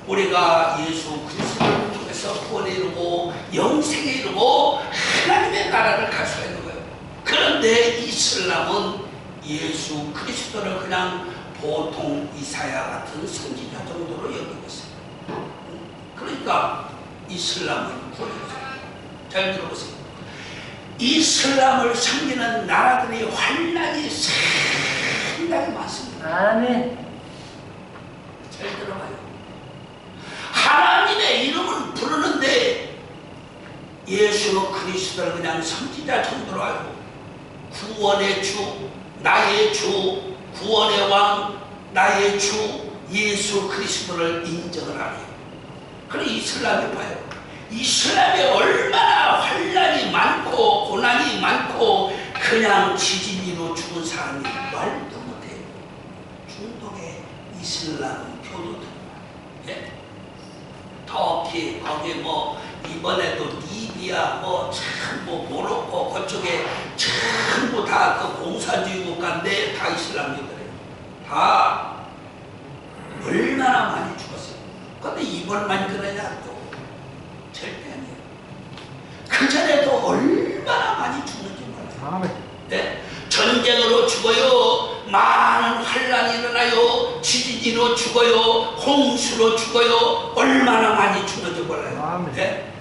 우리가 예수 그리스도를 통해서 구원에 이르고 영생에 이르고 하나님의 나라를 갈 수가 있는 거예요. 그런데 이슬람은 예수 그리스도를 그냥 보통 이사야 같은 선지자 정도로 여기고 있어요. 그러니까 이슬람은 구원이죠. 잘 들어보세요. 이슬람을 섬기는 나라들이 환란이 상당히 많습니다.
아멘.
잘 들어봐요. 하나님의 이름을 부르는데 예수 그리스도를 그냥 선지자 정도로 알고 구원의 주, 나의 주, 구원의 왕, 나의 주 예수 그리스도를 인정을 안 해요. 그래 이슬람이 봐요. 이슬람에 얼마나 환란이 많고 고난이 많고 그냥 지진이로 죽은 사람이 말도 못해요. 중동의 이슬람 교도들. 예? 터키 거기 뭐 이번에도 리비아 뭐 모로코 그쪽에 전부 다 그 공산주의 국가인데 다 이슬람교들이에요. 다 얼마나 많이 죽었어요. 근데 이번만 그러냐 또 절대 아니에요. 그 전에도 얼마나 많이 죽는지 몰라요.
아멘.
네? 전쟁으로 죽어요. 많은 환란이 일어나요. 지진으로 죽어요. 홍수로 죽어요. 얼마나 많이 죽는지 몰라요.
아멘.
네?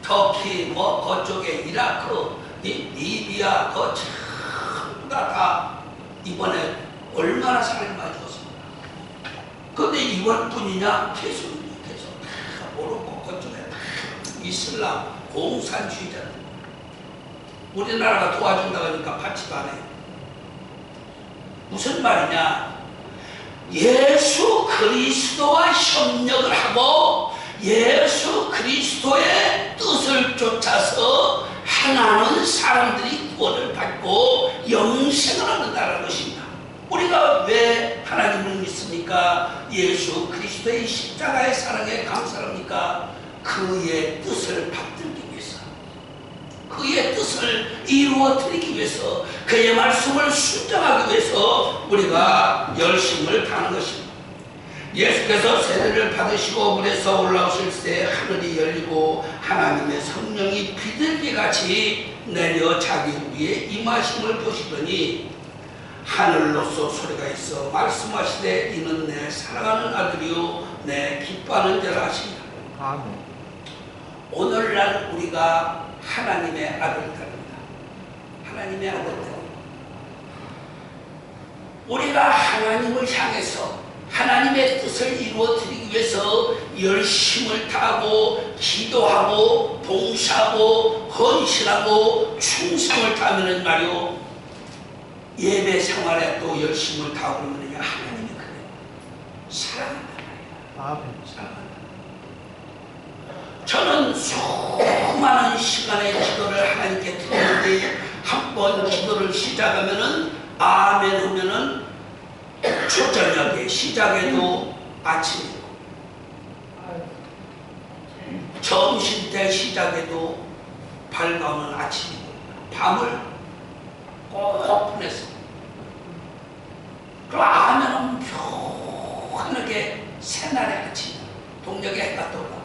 터키 뭐 그쪽에 이라크 리비아 그 전부 다 이번에 얼마나 사람이 많이 죽었습니다. 근데 이번뿐이냐? 계속 다 모로코 그쪽에 이슬람 공산주의자들 우리나라가 도와준다고 하니까 받지도 않아요. 무슨 말이냐? 예수 그리스도와 협력을 하고 예수 그리스도의 뜻을 쫓아서 하나는 사람들이 구원을 받고 영생을 얻는다는 것입니다. 우리가 왜 하나님을 믿습니까? 예수 그리스도의 십자가의 사랑에 감사합니까? 그의 뜻을 받들기 위해서, 그의 뜻을 이루어 드리기 위해서, 그의 말씀을 순종하기 위해서 우리가 열심을 다하는 것입니다. 예수께서 세례를 받으시고 물에서 올라오실 때 하늘이 열리고 하나님의 성령이 비둘기같이 내려 자기 위에 임하심을 보시더니 하늘로서 소리가 있어 말씀하시되 이는 내 사랑하는 아들이요 내 기뻐하는 자라 하십니다.
아멘.
오늘날 우리가 하나님의 아들들입니다. 하나님의 아들들. 우리가 하나님을 향해서 하나님의 뜻을 이루어 드리기 위해서 열심을 다하고 기도하고 봉사하고 헌신하고 충성을 다하면 말이요 예배 생활에 또 열심을 다하고 그러면 하나님이 그래요. 사랑한다 말이에요.
아멘.
사랑한다. 저는 수많은 시간의 기도를 하나님께 드리는데 한 번 기도를 시작하면은 아멘 하면은 초저녁에 시작해도 아침이고 점심때 시작해도 밝아오는 아침이고 밤을 꼭 보냈어. 그럼 아멘은 편하게 새날의 아침 동력의 해가 떠올라.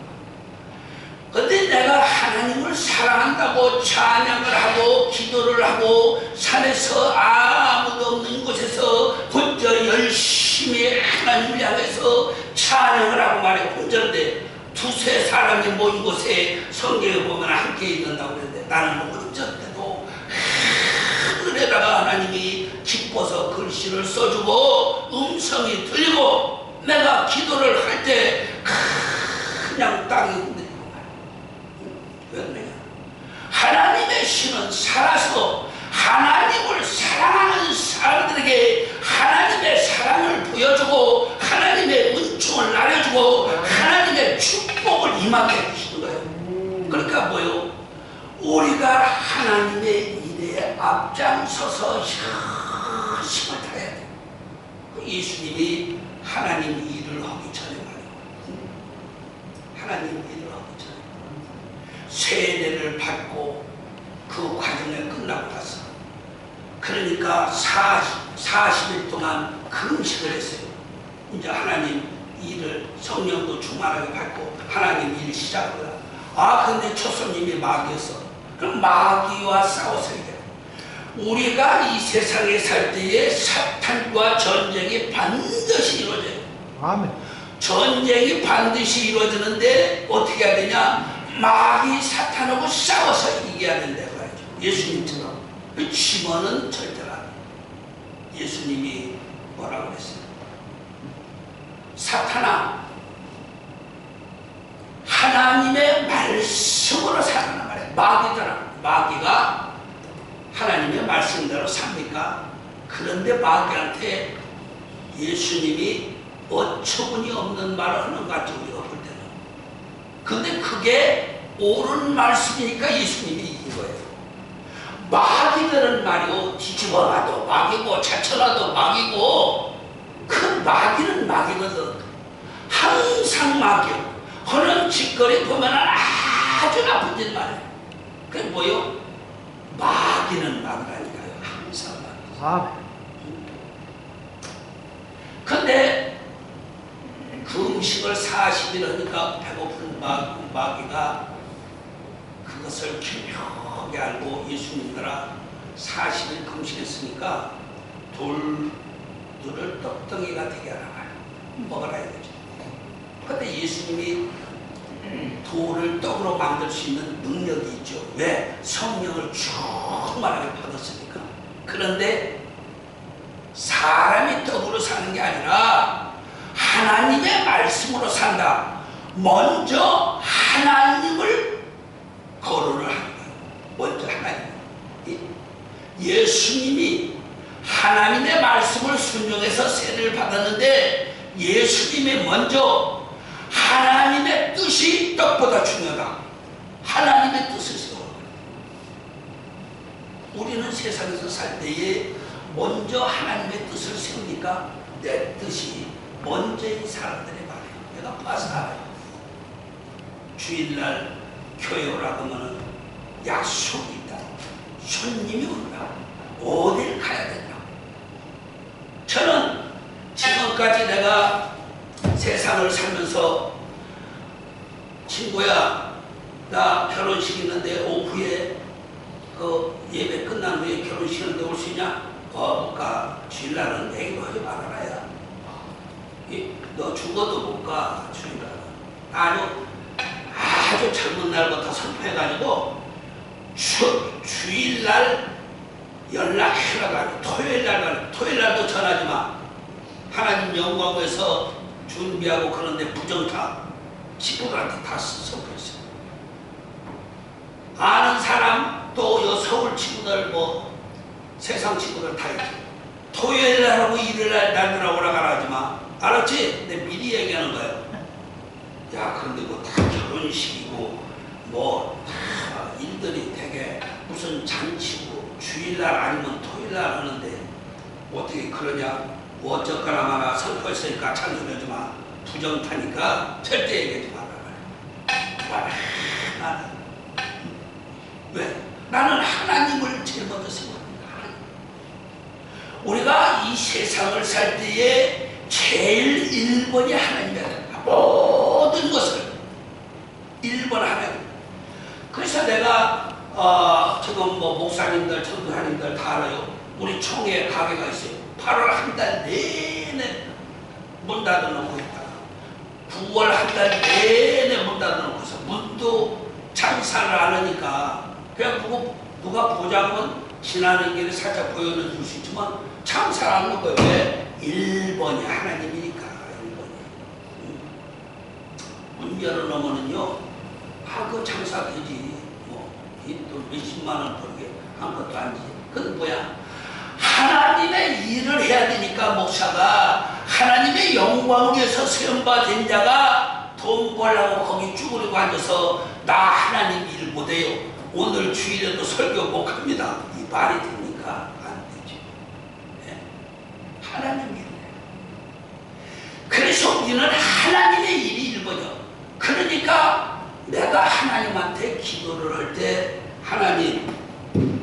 근데 내가 하나님을 사랑한다고 찬양을 하고 기도를 하고 산에서 아무도 없는 곳에서 혼자 열심히 하나님을 향해서 찬양을 하고 말이야. 혼자인데 두세 사람이 모인 곳에 성경에 보면 함께 있는다고 그랬는데 나는 혼자인데도 하늘에다가 하나님이 기뻐서 글씨를 써주고 음성이 들리고 내가 기도를 할 때 그냥 땅이 흔들리고 말이야. 왜 그러냐? 하나님의 신은 살아서 하나님을 사랑하는 사람들에게 하나님의 사랑을 보여주고 하나님의 은총을 나눠주고 하나님의 축복을 임하게 해주시는 거예요. 그러니까 뭐요? 우리가 하나님의 일에 앞장서서 힘을 다해야 돼요. 예수님이 하나님 일을 하기 전에 말이에요. 하나님 일을 하기 전에 세례를 받고 그 과정을 끝나고 나서 그러니까 40일 동안 금식을 했어요. 이제 하나님 일을 성령도 충만하게 받고 하나님 일을 시작합니다. 아 근데 첫 손님이 마귀였어. 그럼 마귀와 싸워서야 돼요. 우리가 이 세상에 살 때에 사탄과 전쟁이 반드시 이루어져요.
아멘.
전쟁이 반드시 이루어지는데 어떻게 해야 되냐? 마귀 사탄하고 싸워서 이겨야 된다고 하죠. 예수님처럼. 지면은 절대로 안 돼요. 예수님이 뭐라고 그랬어요? 사탄아, 하나님의 말씀으로 살아라 말이에요. 마귀더라. 마귀가 하나님의 말씀대로 삽니까? 그런데 마귀한테 예수님이 어처구니 없는 말을 하는 것 같죠, 우리가 볼 때는. 근데 그게 옳은 말씀이니까 예수님이 이긴 거예요. 마귀들은 말이요, 뒤집어놔도 마귀고 차쳐놔도 마귀고 그 마귀는 마귀거든. 항상 마귀요. 하는 짓거리 보면 아주 나쁜 짓 말이에요. 그게 뭐요? 마귀는 마귀라니까요. 항상 마귀.
아멘. 근데
그 음식을 40일 하니까 배고픈 마귀가 그것을 기묘하게 알고 예수님들아 40일 금식했으니까 돌들을 떡덩이가 되게 하라 먹어라 이거죠. 근데 예수님이 돌을 떡으로 만들 수 있는 능력이 있죠. 왜? 성령을 충만하게 받았으니까. 그런데 사람이 떡으로 사는 게 아니라 하나님의 말씀으로 산다. 먼저 하나님을 거론을 하는 거예요. 먼저 하나님. 예수님이 하나님의 말씀을 순종해서 세례를 받았는데 예수님이 먼저 하나님의 뜻이 떡보다 중요하다. 하나님의 뜻을 세워요. 우리는 세상에서 살 때에 먼저 하나님의 뜻을 세우니까 내 뜻이 먼저인 사람들의 말이에요. 내가 봐서 알아요. 주일날 교회 오라고 하면 약속이 있다. 손님이 온다. 어딜 가야 된다. 저는 지금까지 내가 세상을 살면서 친구야 나 결혼식 있는데 오후에 그 예배 끝난 후에 결혼식 있는데 올 수 있냐? 못 가. 주일날은 얘기도 하지 말아라 야. 너 죽어도 못 가. 주일날은. 아주 젊은 날부터 선포해가지고 주일날 연락해라가 토요일날도 전하지 마. 하나님 영광에서 준비하고 그런데 부정타 친구들한테 다 선포했어요. 아는 사람 또 서울 친구들 뭐 세상 친구들 다 있지. 토요일날하고 일요일날 날들하고 오라가라 하지 마. 알았지? 내 미리 얘기하는 거예요. 야 그런데 뭐 다 결혼식이고 뭐 다 일들이 되게 무슨 잔치고 주일날 아니면 토요일날 하는데 어떻게 그러냐. 뭐 어쩌거나 마나 선포했으니까 찬송하지 마. 부정타니까 절대 얘기하지 말아라. 나는 왜? 나는 하나님을 제일 먼저 생각합니다. 우리가 이 세상을 살 때에 제일 1번이 하나님이야 된다. 모든 것을 1번 하나님. 그래서 내가 지금 뭐 목사님들, 전도사님들 다 알아요. 우리 총회 가게가 있어요. 8월 한 달 내내 문 닫아놓고 있다가 9월 한 달 내내 문 닫아놓고서 문도 장사를 안 하니까 그냥 누가 보자면 지나는 길에 살짝 보여는 줄 수 있지만 장사를 안 하는 거예요. 왜? 1번이 하나님이니까. 1번이 문 열어놓으면요 그 장사 되지 또 몇십만 원 벌게 한 것도 아니지. 그건 뭐야? 하나님의 일을 해야 되니까 목사가 하나님의 영광을 위해서 세움받은 자가 돈 벌라고 거기 쭈그리고 앉아서 나 하나님 일 못해요. 오늘 주일에도 설교 못 합니다. 이 말이 됩니까? 안 되죠. 네? 하나님 일을 해요. 그래서 우리는 하나님의 일이 1번이요. 그러니까 내가 하나님한테 기도를 할 때 하나님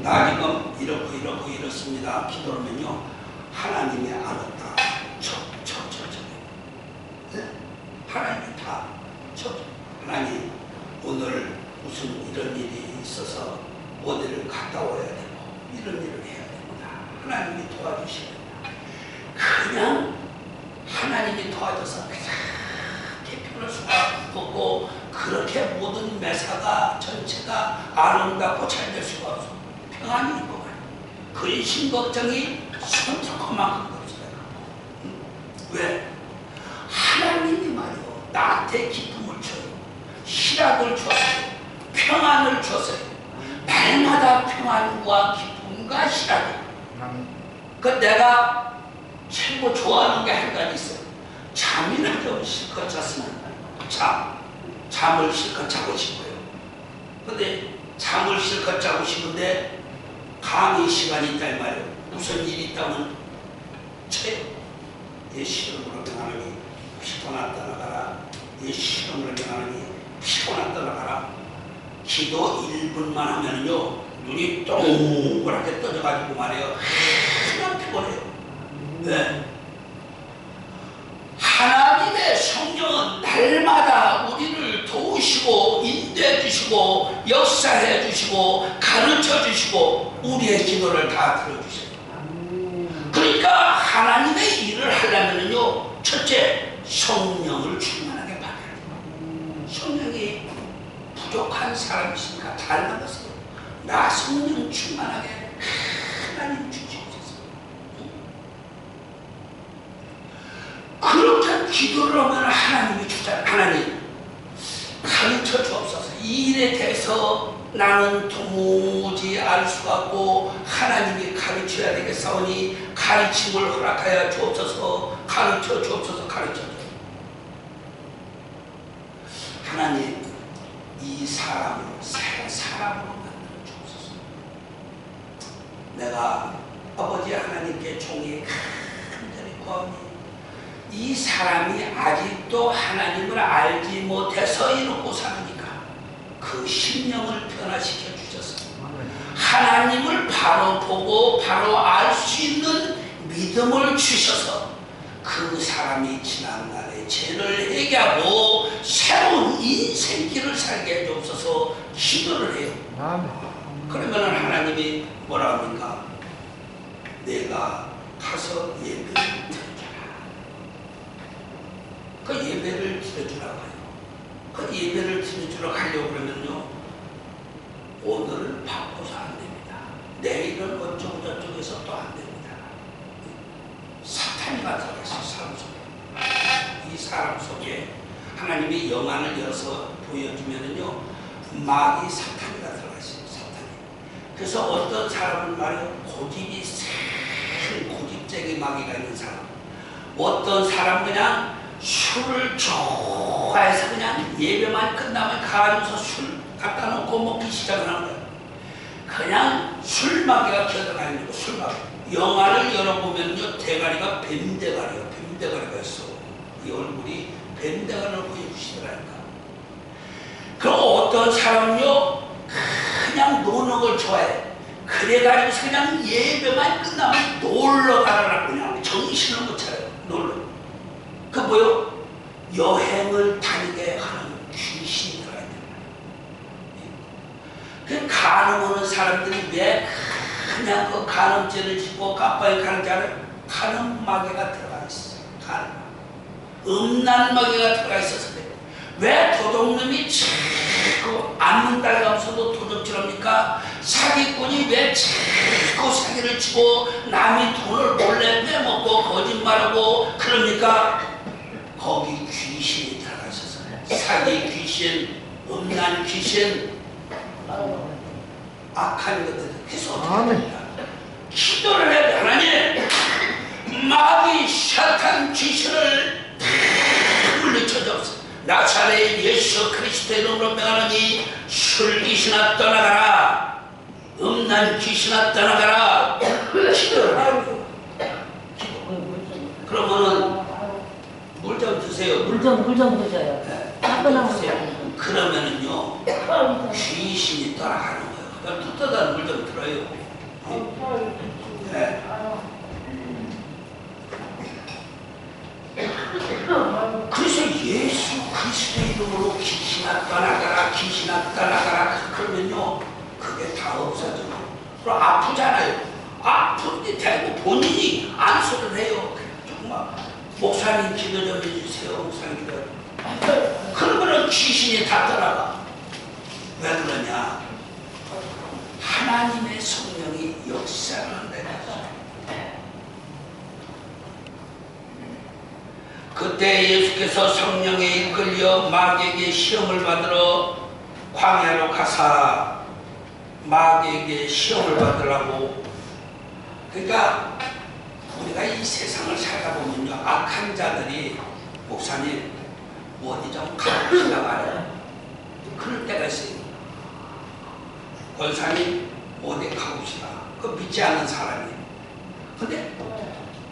나 지금 이렇고 이렇습니다. 기도하면요 하나님이 알았다. 네? 하나님이 다 하나님 오늘 무슨 이런 일이 있어서 어디를 갔다 와야 되고 이런 일을 해야 됩니다. 하나님이 도와주셔야 됩니다. 그냥 하나님이 도와줘서 그렇게 편할 수가 없고 그렇게 모든 매사가 전체가 아름답고 잘 될 수가 없어. 평안이 있고 근심 걱정이 손석만큼 없어요. 왜? 하나님이 말이요 나한테 기쁨을 줘요. 희락을 줬어요. 평안을 줬어요. 날마다 평안과 기쁨과 희락이에요. 그 내가 최고 좋아하는 게 한 가지 있어요. 잠이나 좀 실컷 잤으면 잠을 실컷 자고 싶어요. 근데 잠을 실컷 자고 싶은데 강의 시간이 있다 이 말이에요. 무슨 일이 있다면 쳐요. 내 실험을 하나니 피곤하다 나가라. 내 실험을 하나니 피곤하다 나가라. 기도 1분만 하면요 눈이 동그랗게 떠져가지고 말이에요. 그냥 피곤해요. 네. 하나님의 성령은 날마다 우리를 도우시고 인도해 주시고 역사해 주시고 가르쳐 주시고 우리의 기도를 다 들어주세요. 그러니까 하나님의 일을 하려면요 첫째 성령을 충만하게 받아야 돼요. 성령이 부족한 사람이 있으니까 달라졌어요. 나 성령 충만하게 하나님 주시옵소서. 그렇게 기도를 하면 하나님이 주잖아요. 하나님 가르쳐 주옵소서. 이 일에 대해서 나는 도무지 알 수가 없고 하나님이 가르쳐야 되겠사오니 가르침을 허락하여 주옵소서. 가르쳐 주옵소서. 가르쳐 주옵소서. 하나님 이 사람을 새 사람으로 만들어 주옵소서. 내가 아버지 하나님께 종이 간절히 구하오니 이 사람이 아직도 하나님을 알지 못해서 이러고 사니까 그 심령을 변화시켜 주셔서 하나님을 바로 보고 바로 알 수 있는 믿음을 주셔서 그 사람이 지난날에 죄를 회개하고 새로운 인생길을 살게 해주옵소서. 기도를 해요. 그러면 하나님이 뭐라 합니까? 내가 가서 예배를 드려주라. 그 예배를 드려주라고 해요. 그 예배를 드려주라고 하려고 그러면요 오늘은 바빠서 안 됩니다. 내일은 어쩌고 저쩌고해서 또 안 됩니다. 사탄이 나타났어요. 사람 속에. 이 사람 속에 하나님이 영안을 열어서 보여주면은요 마귀 사탄이 나타났어요. 사탄이. 그래서 어떤 사람은 말이요 고집이 센 고집쟁이 마귀가 있는 사람, 어떤 사람 그냥 술을 좋아해서 그냥 예배만 끝나면 가지고서 술 갖다 놓고 먹기 시작을 하는 거예요. 그냥 술마귀가 기어들어다니는 거. 술마귀. 영화를 열어보면요 대가리가 뱀대가리요. 뱀대가리가 있어. 이 얼굴이 뱀대가리를 보여주시더라니까. 그리고 어떤 사람은요 그냥 노는 걸 좋아해. 그래가지고 그냥 예배만 끝나면 놀러 가라고 그냥 정신을 못 차려요. 놀러. 그 뭐요? 여행을 다니게 하는 귀신이 들어야 돼요. 그 간음하는 사람들이 왜 그냥 그 간음죄를 짓고 깜빡이 가는 자를 간음마귀가 들어가 있어요. 간음. 음란마귀가 들어가 있어서 그래요. 왜 도둑놈이 자꾸 앉는 데가 없어도 도둑질합니까? 사기꾼이 왜 자꾸 사기를 치고 남이 돈을 몰래 빼먹고 거짓말하고 그럽니까? 거기 귀신이 들어가 있어서 사기 귀신, 음란 귀신, 악한 것들. 그래서 어떻게 됩니까? 기도를 해야 돼. 하나님, 마귀 사탄 귀신을 물리쳐주옵소서. 나사렛 예수 그리스도의 이름으로 명하노니 술 귀신아 떠나가라, 음란 귀신아 떠나가라. 기도를 해요. 그러면은 물 좀 드세요.
물 좀 드셔요. 따끈한 물.
그러면은요 귀신이 떠나가는 거예요. 뜯어다 물 좀 들어요. 네. 그래서 예수 그리스도의 이름으로 귀신아 떠나가라, 귀신아 떠나가라. 그러면요 그게 다 없어져. 그럼 아프잖아요. 아픈데 대고 본인이 안수를 해요. 정말 목사님 기도 좀 해주세요. 목사님 기도. 그러면은 귀신이 다 떠나가. 왜 그러냐? 하나님의 성령이 역사를 한다는 거죠. 그때 예수께서 성령에 이끌려 마귀에게 시험을 받으러 광야로 가사 마귀에게 시험을 받으라고. 그러니까 우리가 이 세상을 살다 보면요 악한 자들이 목사님 어디 좀 가봅시다 말이야. 그럴 때가 있어요. 권사님 어디 가봅시다. 그 믿지 않는 사람이. 근데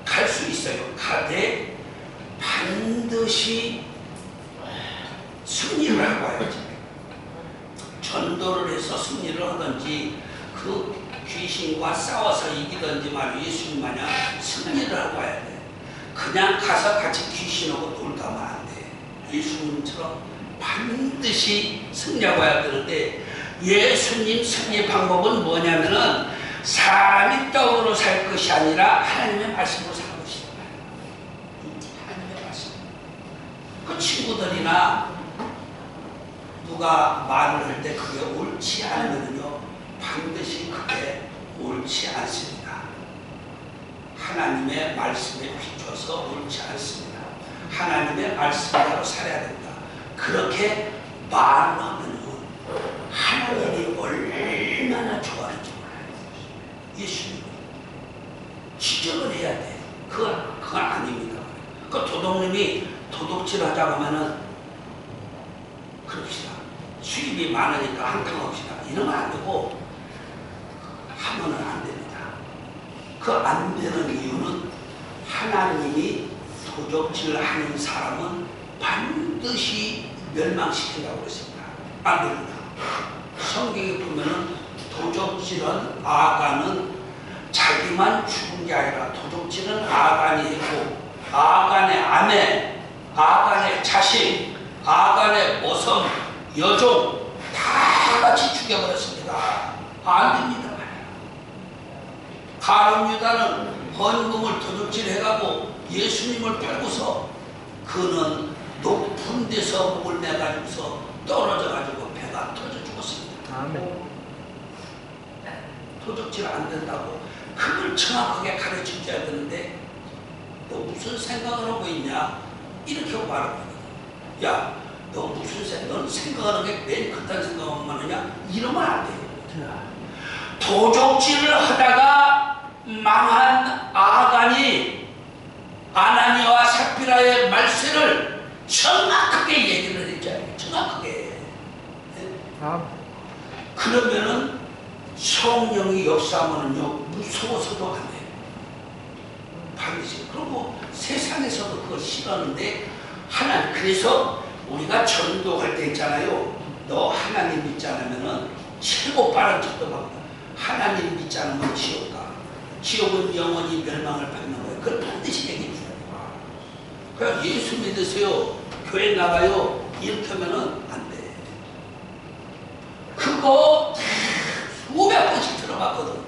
갈 수 있어요. 가되 반드시 승리를 하고 와야지. 전도를 해서 승리를 하든지 그 귀신과 싸워서 이기든지 말이야. 예수님 마냥 승리를 하고 와야 돼. 그냥 가서 같이 귀신하고 놀다 만 안 돼. 예수님처럼 반드시 승리하고 와야 되는데 예수님 승리 방법은 뭐냐면은 사람이 떡으로 살 것이 아니라 하나님의 말씀으로 살 것이다. 하나님의 말씀. 그 친구들이나 누가 말을 할 때 그게 옳지 않으면요 반드시 그게 옳지 않습니다. 하나님의 말씀에 비춰서 옳지 않습니다. 하나님의 말씀대로 살아야 된다. 그렇게 말을 하면 하나님이 얼마나 좋아하는지 몰라요. 예수님 지적을 해야 돼. 그건 아닙니다. 그 도둑님이 도둑질 하자고 하면은 그럽시다. 수입이 많으니까 한탕 합시다. 이러면 안 되고 하면은 안 됩니다. 그 안 되는 이유는 하나님이 도둑질 하는 사람은 반드시 멸망시킨다고 그랬습니다. 안 됩니다. 성경에 보면은 도적질은 아간은 자기만 죽은 게 아니라 도적질은 아간이 했고 아간의 아내, 아간의 자식, 아간의 모성, 여종 다 같이 죽여버렸습니다. 안 됩니다. 가룟 유다는 헌금을 도둑질해가고 예수님을 팔고서 그는 높은 데서 목을 매가지고서 떨어져가지고 배가 터져 죽었습니다.
아멘.
도둑질 안 된다고 그걸 정확하게 가르쳐 줘야 되는데 너 무슨 생각을 하고 있냐 이렇게 말하거든. 야, 너 무슨 넌 생각하는 게 맨 그딴 생각만 하냐 이러면 안 돼요. 도둑질을 하다가 망한 아간이 아나니아와 삽비라의 말세를 정확하게 얘기를 했잖아요. 정확하게. 그러면은 성령이 역사하면은요 무서워서도 안 돼요. 반드시. 그리고 세상에서도 그걸 싫어하는데 하나님. 그래서 우리가 전도할 때 있잖아요. 너 하나님 믿지 않으면은 최고 빠른 척도 받는다. 하나님 믿지 않으면 지옥 가. 지옥은 영원히 멸망을 받는 거예요. 그걸 반드시 얘기해 줘야 돼요. 그냥 예수 믿으세요. 교회 나가요. 이렇게 하면은 안 돼. 그거 수백 번씩 들어봤거든.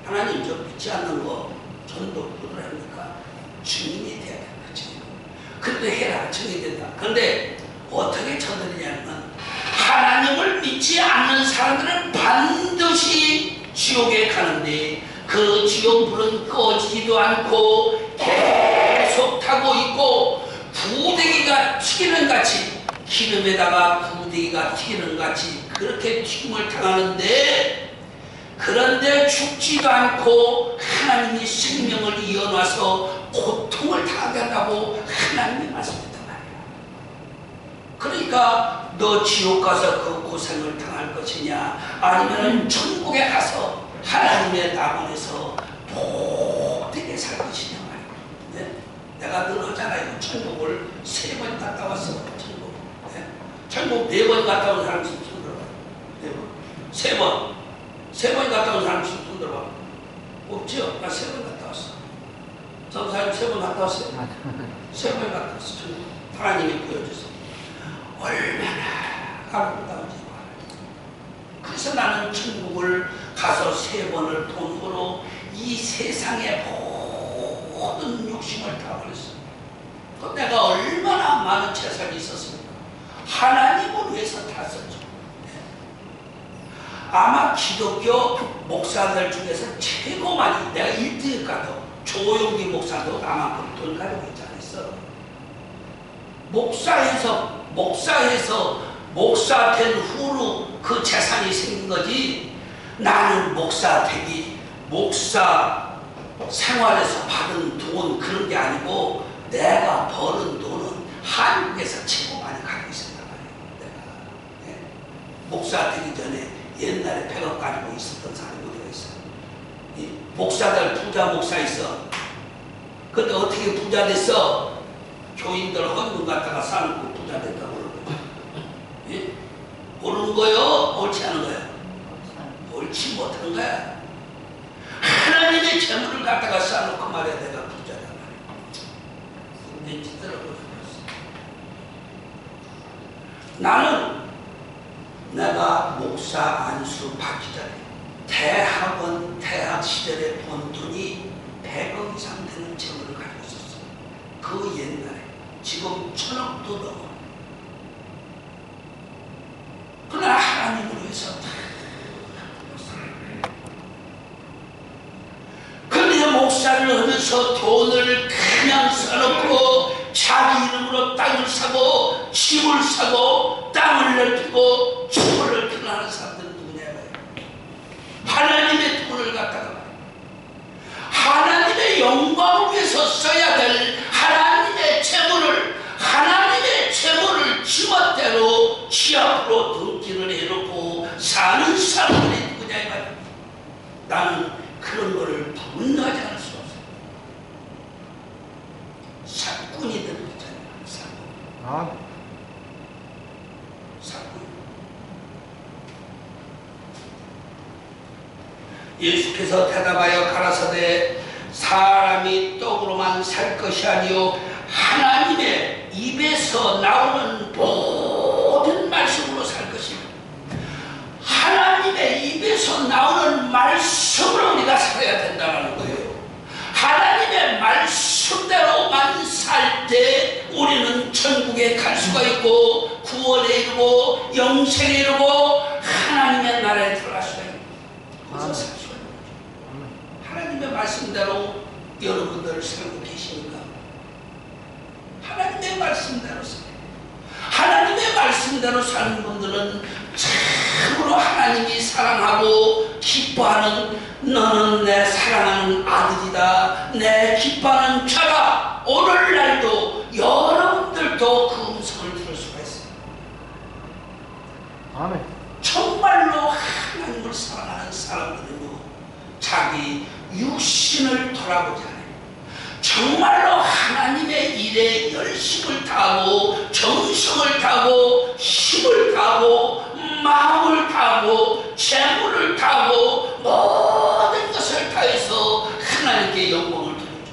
하나님 저 믿지 않는 거 전도 누구를 합니까? 증인이 돼야 된다. 증인. 가르쳐야 된다. 그런데 어떻게 쳐드리냐면 하나님을 믿지 않는 사람들은 반드시 지옥에 가는데 그 지옥불은 꺼지지도 않고 계속 타고 있고 부대기가 튀기는 같이 기름에다가 부대기가 튀기는 같이 그렇게 튀김을 당하는데 그런데 죽지도 않고 하나님이 생명을 이어놔서 고통을 당하게 한다고 하나님이 말씀했단 말이야. 그러니까 너 지옥 가서 그 고생을 당할 것이냐 아니면 천국에 가서 하나님의 낙원에서 복되게 살 것이냐 말이야. 네? 내가 늘 하잖아요. 천국을 3번 갔다 왔어. 천국. 네? 천국 4번 갔다 온 사람 손 들어봐. 4번. 3번. 3번 갔다 온 사람 손 들어봐. 없죠? 나 3번 갔다 왔어. 전사님 3번 갔다 왔어요? 3번 갔다 왔어. 천국. 하나님이 보여줬어. 얼마나 아름다운지 봐. 그래서 나는 천국을 가서 3번을 돈으로 이 세상의 모든 욕심을 다 버렸어. 그 내가 얼마나 많은 재산이 있었습니까? 하나님을 위해서 다 썼죠. 아마 기독교 목사들 중에서 최고 많이 내가 1등일 가도 조용기 목사도 나만큼 돈 가지고 있지 않았어. 목사해서 목사 된 후로 그 재산이 생긴 거지. 나는 목사 되기 목사 생활에서 받은 돈 그런 게 아니고 내가 버는 돈은 한국에서 최고 많이 가지고 있었단 말이에요. 내가 목사 되기 전에 옛날에 100억 가지고 있었던 사람이 어디가 있어. 이 목사들 부자 목사 있어. 근데 어떻게 부자 됐어? 교인들 헌금 갖다가 쌓고 부자 됐다고 그러는 거야. 예? 옳은 거요? 옳지 않은 거야? 옳지 못한 거야. 하나님의 재물을 갖다가 쌓아놓고 말이야 내가 부자다 말이야. 내 짓대로 보여줬어. 나는 내가 목사 안수 받기 전에 대학 시절에 번 돈이 100억 이상 되는 재물을 가지고 있었어. 그 옛날에 지금 1000억도 넘어. 그러나 하나님을 위해서 다 그런데 목사를 하면서 돈을 그냥 써놓고 자기 이름으로 땅을 사고 집을 사고 땅을 넓히고 주를 넓히고 하는 사람들은 누구냐 말이야. 하나님의 돈을 갖다가 하나님의 영광을 위해서 써야 될 하나님의 재물을 지멋대로 지 앞으로 등기를 해놓고 사는 사람들이 누구냐 이 말이야. 나는 그런 거를 분노하지 않을 수 없어요. 사꾼이 되는 거잖아요. 사꾼. 예수께서 대답하여 가라사대 사람이 떡으로만 살 것이 아니요 하나님의 입에서 나오는 모든 말씀으로 살 것입니다. 하나님의 입에서 나오는 말씀으로 우리가 살아야 된다는 거예요. 하나님의 말씀대로만 살 때 우리는 천국에 갈 수가 있고 구원에 이르고 영생에 이르고 하나님의 나라에 들어갈 수가 있고 거기서 살 수가 있는 거죠. 하나님의 말씀대로 여러분들 살고 계십니까? 하나님의 말씀대로 살아요. 하나님의 말씀대로 사는 분들은 참으로 하나님이 사랑하고 기뻐하는 너는 내 사랑하는 아들이다 내 기뻐하는 자다. 오늘날도 여러분들도 그 음성을 들을 수가 있어요.
아멘.
정말로 하나님을 사랑하는 사람들은요 자기 육신을 돌아보지 않아요. 정말로 하나님의 일에 열심을 다하고 정성을 다하고 힘을 다하고 마음을 다하고 재물을 다하고 모든 것을 다해서 하나님께 영광을 돌려줘.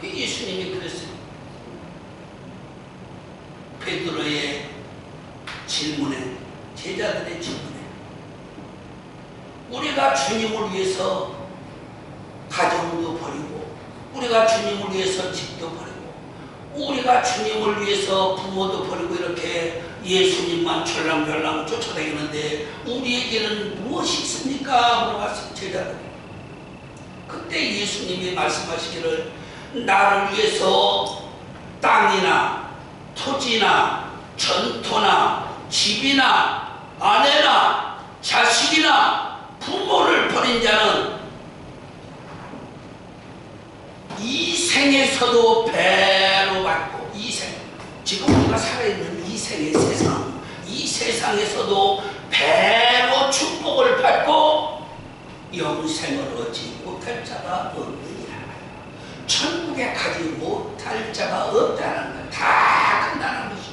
그 예수님이 그랬어요. 베드로의 질문에 제자들의 질문에 우리가 주님을 위해서 가정도 버리고 우리가 주님을 위해서 집도 버리고 우리가 주님을 위해서 부모도 버리고 이렇게 예수님만 졸랑졸랑 쫓아다니는데 우리에게는 무엇이 있습니까? 물어봤어요, 제자들. 그때 예수님이 말씀하시기를 나를 위해서 땅이나 토지나 전토나 집이나 아내나 자식이나 부모를 버린 자는 이 생에서도 배로 받고 지금 우리가 살아있는 이 생의 세상, 이 세상에서도 배로 축복을 받고 영생을 얻지 못할 자가 없느니라. 천국에 가지 못할 자가 없다는 걸 다 끝나는 것이죠.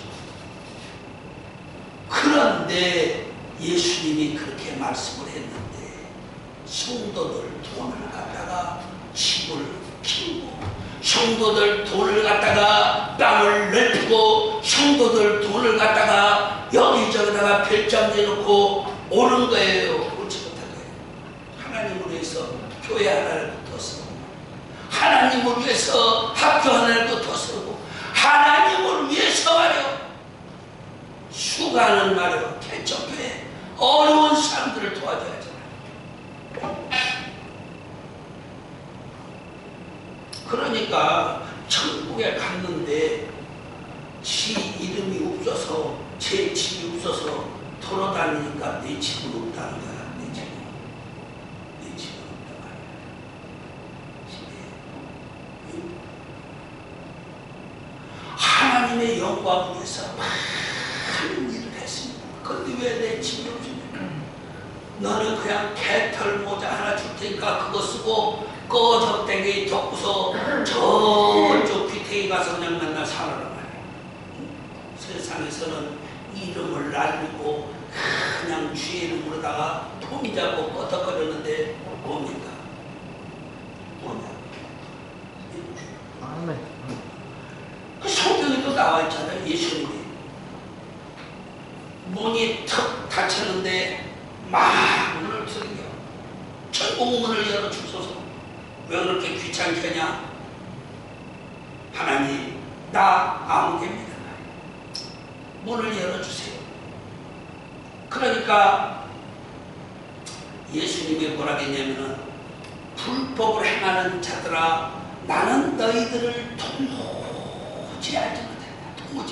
그런데 예수님이 그렇게 말씀을 했는데 성도들 돈을 갖다가 집을 키우고 성도들 돈을 갖다가 땅을 넓히고 성도들 돈을 갖다가 여기저기다가 별장 내놓고 오는 거예요. 옳지 못한 거예요. 하나님을 위해서 교회 하나를 더 쓰고 하나님을 위해서 학교 하나를 더 쓰고 하나님을 위해서 말이요 수가는 말이요 개척교회 어려운 사람들을 도와줘야 하잖아요. 그러니까 천국에 갔는데 지 이름이 없어서 제 집이 없어서 돌아다니니까 내 집은 없다는 거야. 내 집은 없단 말이야. 하나님의 영광을 위해서 많은 일을 했습니다. 그런데 왜 내 집이 없습니까? 너는 그냥 개털 모자 하나 줄 테니까 그거 쓰고 꺼적대기 덮고서 저쪽 귀태기 가서 그냥 맨날 살아라 말이야. 세상에서는 이름을 날리고 그냥 주의 이름으로다가 돈 잡고 끄덕거리는데 뭡니까? 뭐냐?
아멘.
그 성경에도 나와 있잖아요. 예수님이 문이 턱 닫혔는데 막 문을 두드려 천국 문을 열어주소서. 왜 그렇게 귀찮게 하냐? 하나님 나 아무개입니다. 문을 열어주세요. 그러니까 예수님이 뭐라 했냐면은 불법을 행하는 자들아 나는 너희들을 도무지 알지 못한다.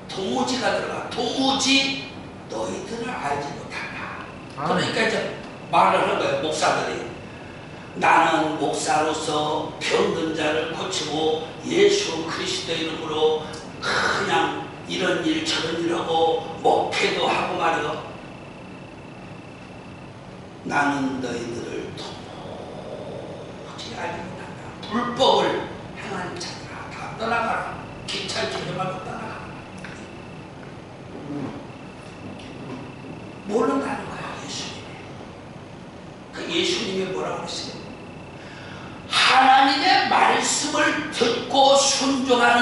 도무지가 들어가. 도무지 너희들을 알지 못한다. 그러니까 이제 말을 하는 거예요. 목사들이. 나는 목사로서 병든 자를 고치고 예수 그리스도 이름으로 그냥 이런 일 저런 일 하고 목회도 하고 말이요. 나는 너희들을 도무지 알지 못한다. 불법을 행하는 자들아 다 떠나가라. 귀찮게 하지 말고 떠나가라. 모른다는 거야 예수님이. 그 예수님이 뭐라고 했어요? 하나님의 말씀을 듣고 순종하는